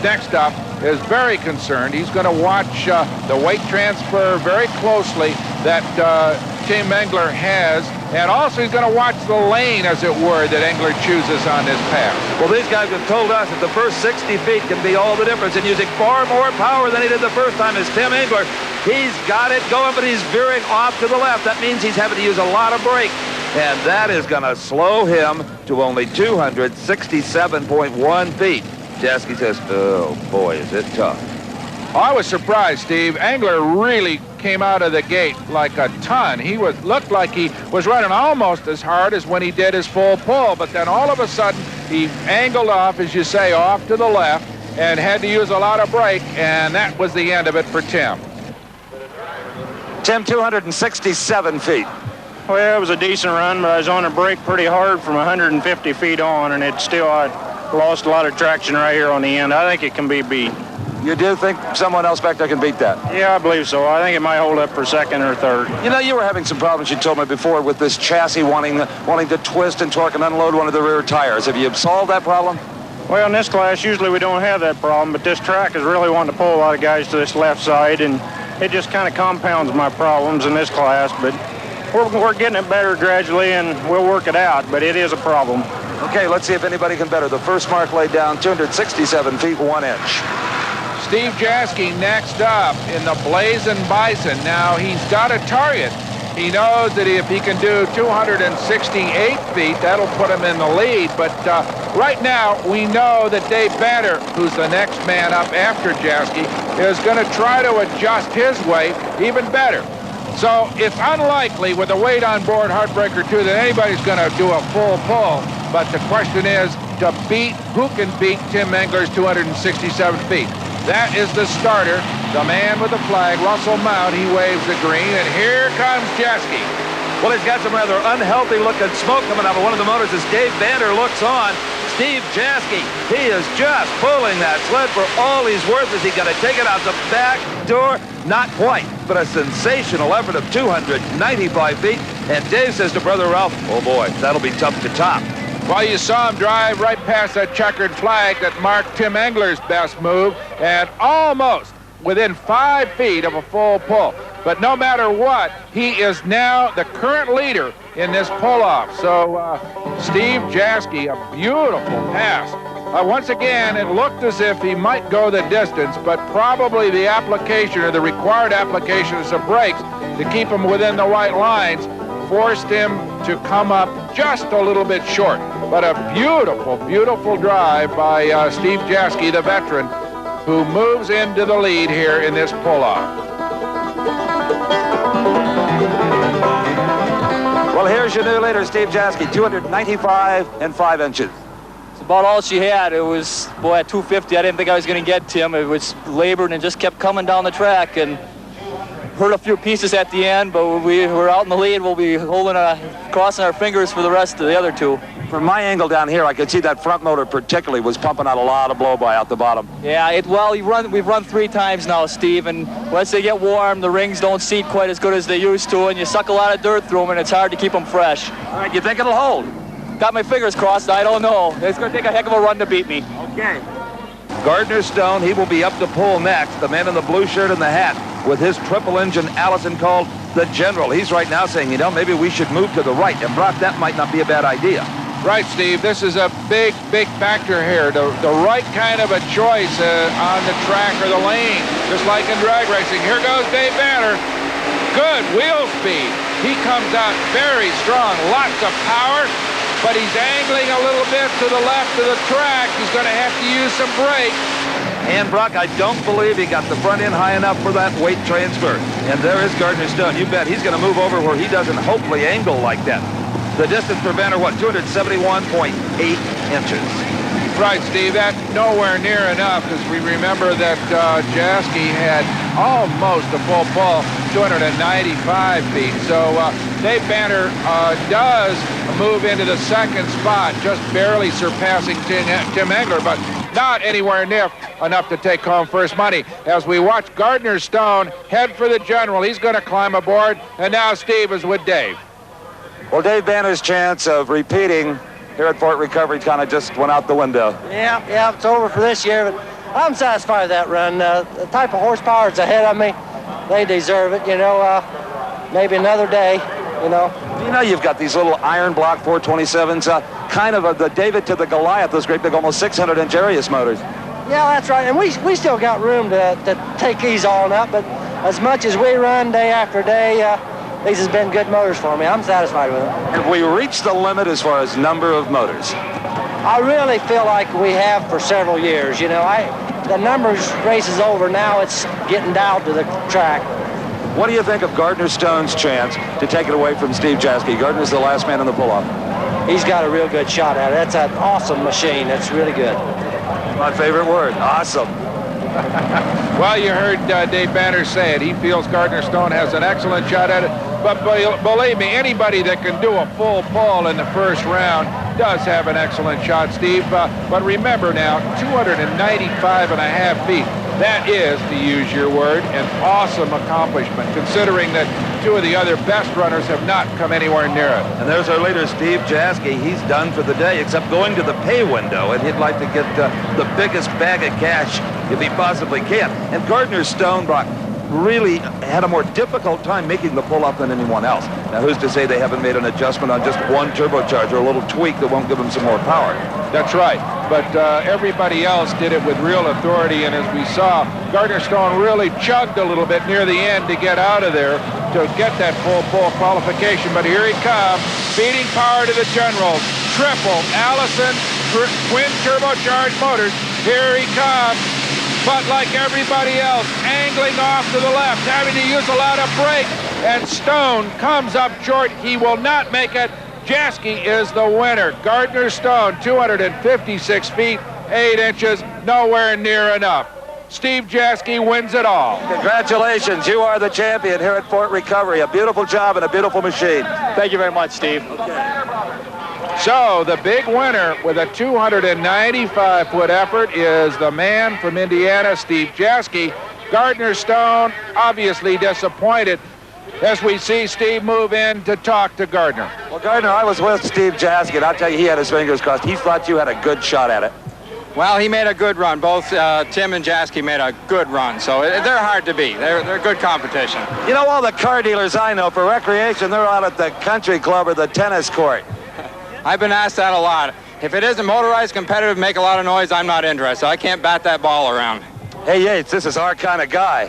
S1: next up, is very concerned. He's going to watch the weight transfer very closely that Tim Engler has, and also he's going to watch the lane, as it were, that Engler chooses on this pass.
S2: Well, these guys have told us that the first 60 feet can be all the difference, and using far more power than he did the first time is Tim Engler. He's got it going, but he's veering off to the left. That means he's having to use a lot of brake, and that is going to slow him to only 267.1 feet. Jaski says, oh, boy, is it tough.
S1: I was surprised, Steve. Engler really came out of the gate like a ton. He looked like he was running almost as hard as when he did his full pull, but then all of a sudden he angled off, as you say, off to the left and had to use a lot of brake, and that was the end of it for Tim.
S2: Tim, 267 feet.
S4: Well, it was a decent run, but I was on the brake pretty hard from 150 feet on, and I lost a lot of traction right here on the end. I think it can be beat.
S2: You do think someone else back there can beat that?
S4: Yeah, I believe so. I think it might hold up for second or third.
S2: You know, you were having some problems, you told me before, with this chassis wanting to twist and torque and unload one of the rear tires. Have you solved that problem?
S4: Well, in this class, usually we don't have that problem, but this track is really wanting to pull a lot of guys to this left side, and it just kind of compounds my problems in this class. But we're getting it better gradually, and we'll work it out, but it is a problem.
S2: Okay, let's see if anybody can better. The first mark laid down, 267 feet, 1 inch.
S19: Steve Jaski next up in the Blazing Bison. Now, he's got a target. He knows that if he can do 268 feet, that'll put him in the lead. But right now, we know that Dave Banner, who's the next man up after Jaski, is going to try to adjust his weight even better. So it's unlikely with the weight on board Heartbreaker 2 that anybody's going to do a full pull. But the question is to beat, who can beat Tim Engler's 267 feet? That is the starter, the man with the flag, Russell Mount. He waves the green, and here comes Jaski.
S3: Well, he's got some rather unhealthy-looking smoke coming out of one of the motors as Dave Banner looks on. Steve Jaski, he is just pulling that sled for all he's worth. Is he going to take it out the back door? Not quite, but a sensational effort of 295 feet. And Dave says to Brother Ralph, oh boy, that'll be tough to top.
S19: Well, you saw him drive right past that checkered flag that marked Tim Engler's best move, and almost within 5 feet of a full pull. But no matter what, he is now the current leader in this pull-off. So Steve Jaski, a beautiful pass. Once again, it looked as if he might go the distance, but probably the application or the required application of some brakes to keep him within the white lines forced him to come up just a little bit short. But a beautiful, beautiful drive by Steve Jaski, the veteran, who moves into the lead here in this pull-off.
S2: Well, here's your new leader, Steve Jaski, 295 and 5 inches.
S13: It's about all she had. It was, boy, at 250, I didn't think I was going to get Tim. It was labored and just kept coming down the track, and hurt a few pieces at the end, but we're out in the lead. We'll be crossing our fingers for the rest of the other two.
S2: From my angle down here, I could see that front motor particularly was pumping out a lot of blow-by out the bottom.
S13: Yeah, we've run 3 times now, Steve, and once they get warm, the rings don't seat quite as good as they used to, and you suck a lot of dirt through them, and it's hard to keep them fresh.
S2: All right, you think it'll hold?
S13: Got my fingers crossed. I don't know. It's going to take a heck of a run to beat me.
S2: Okay.
S3: Gardner Stone, he will be up to pull next. The man in the blue shirt and the hat with his triple-engine Allison called the General. He's right now saying, you know, maybe we should move to the right. And, Brock, that might not be a bad idea.
S19: Right, Steve. This is a big, big factor here. The right kind of a choice on the track or the lane, just like in drag racing. Here goes Dave Banner. Good wheel speed. He comes out very strong. Lots of power. But he's angling a little bit to the left of the track. He's going to have to use some brakes.
S3: And, Brock, I don't believe he got the front end high enough for that weight transfer. And there is Gardner Stone. You bet he's going to move over where he doesn't hopefully angle like that. The distance for Banner, 271.8 inches.
S19: Right, Steve. That's nowhere near enough, because we remember that Jaski had almost a full pull, 295 feet. So Dave Banner does move into the second spot, just barely surpassing Tim Engler, but not anywhere near enough to take home first money. As we watch Gardner Stone head for the General, he's going to climb aboard, and now Steve is with Dave.
S2: Well, Dave Banner's chance of repeating here at Fort Recovery kind of just went out the window.
S11: Yeah, it's over for this year, but I'm satisfied with that run. The type of horsepower that's ahead of me, they deserve it, you know. Maybe another day, you know.
S2: You know, you've got these little iron block 427s, kind of the David to the Goliath, those great big almost 600-inch Arius motors.
S11: Yeah, that's right, and we still got room to take these on up, but as much as we run day after day, these has been good motors for me. I'm satisfied with them.
S2: Have we reached the limit as far as number of motors?
S11: I really feel like we have for several years. You know, the numbers race is over now. It's getting down to the track.
S2: What do you think of Gardner Stone's chance to take it away from Steve Jaski? Gardner's the last man in the pull-off.
S11: He's got a real good shot at it. That's an awesome machine. That's really good.
S2: My favorite word, awesome.
S19: Well, you heard Dave Banner say it. He feels Gardner Stone has an excellent shot at it. But believe me, anybody that can do a full pull in the first round does have an excellent shot, Steve. But remember now, 295.5 feet. That is, to use your word, an awesome accomplishment, considering that two of the other best runners have not come anywhere near it.
S2: And there's our leader, Steve Jaske. He's done for the day, except going to the pay window, and he'd like to get the biggest bag of cash if he possibly can. And Gardner Stone, Brock, really had a more difficult time making the pull-up than anyone else. Now, who's to say they haven't made an adjustment on just one turbocharger, a little tweak that won't give them some more power?
S19: That's right. But everybody else did it with real authority, and as we saw, Gardner Stone really chugged a little bit near the end to get out of there to get that full pull qualification. But here he comes, feeding power to the Generals. Triple Allison twin turbocharged motors. Here he comes. But like everybody else, angling off to the left, having to use a lot of brake, and Stone comes up short. He will not make it. Jaske is the winner. Gardner Stone, 256 feet, 8 inches, nowhere near enough. Steve Jaske wins it all.
S2: Congratulations, you are the champion here at Fort Recovery. A beautiful job and a beautiful machine.
S6: Thank you very much, Steve.
S19: So the big winner with a 295-foot effort is the man from Indiana, Steve Jaske. Gardner Stone obviously disappointed as we see Steve move in to talk to Gardner.
S2: Well, Gardner, I was with Steve Jaske, and I'll tell you, he had his fingers crossed. He thought you had a good shot at it.
S18: Well, he made a good run. Both Tim and Jaske made a good run, so they're hard to beat. They're good competition.
S2: You know, all the car dealers I know for recreation, they're out at the country club or the tennis court.
S18: I've been asked that a lot. If it isn't motorized, competitive, make a lot of noise, I'm not interested. I can't bat that ball around.
S2: Hey, Yates, this is our kind of guy.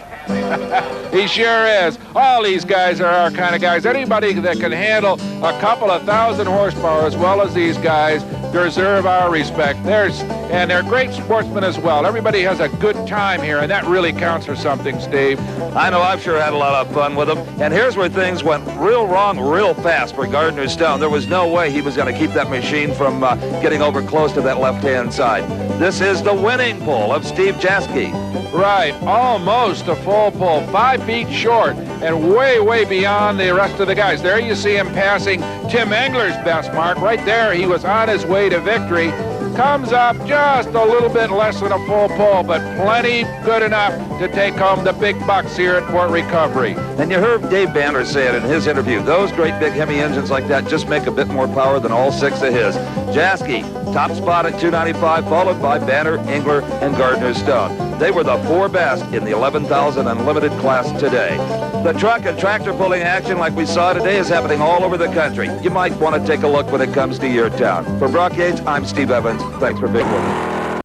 S19: He sure is. All these guys are our kind of guys. Anybody that can handle a couple of thousand horsepower as well as these guys deserve our respect. And they're great sportsmen as well. Everybody has a good time here, and that really counts for something, Steve.
S2: I know I've sure had a lot of fun with them. And here's where things went real wrong real fast for Gardner Stone. There was no way he was going to keep that machine from getting over close to that left-hand side. This is the winning pull of Steve Jaske.
S19: Right, almost a full pull, 5 feet short, and way, way beyond the rest of the guys. There you see him passing Tim Engler's best mark. Right there, he was on his way to victory. Comes up just a little bit less than a full pull, but plenty good enough to take home the big bucks here at Fort Recovery.
S2: And you heard Dave Banner say it in his interview. Those great big Hemi engines like that just make a bit more power than all 6 of his. Jaske, top spot at 295, followed by Banner, Engler, and Gardner Stone. They were the 4 best in the 11,000 Unlimited class today. The truck and tractor pulling action like we saw today is happening all over the country. You might want to take a look when it comes to your town. For Brock Yates, I'm Steve Evans. Thanks for being with us.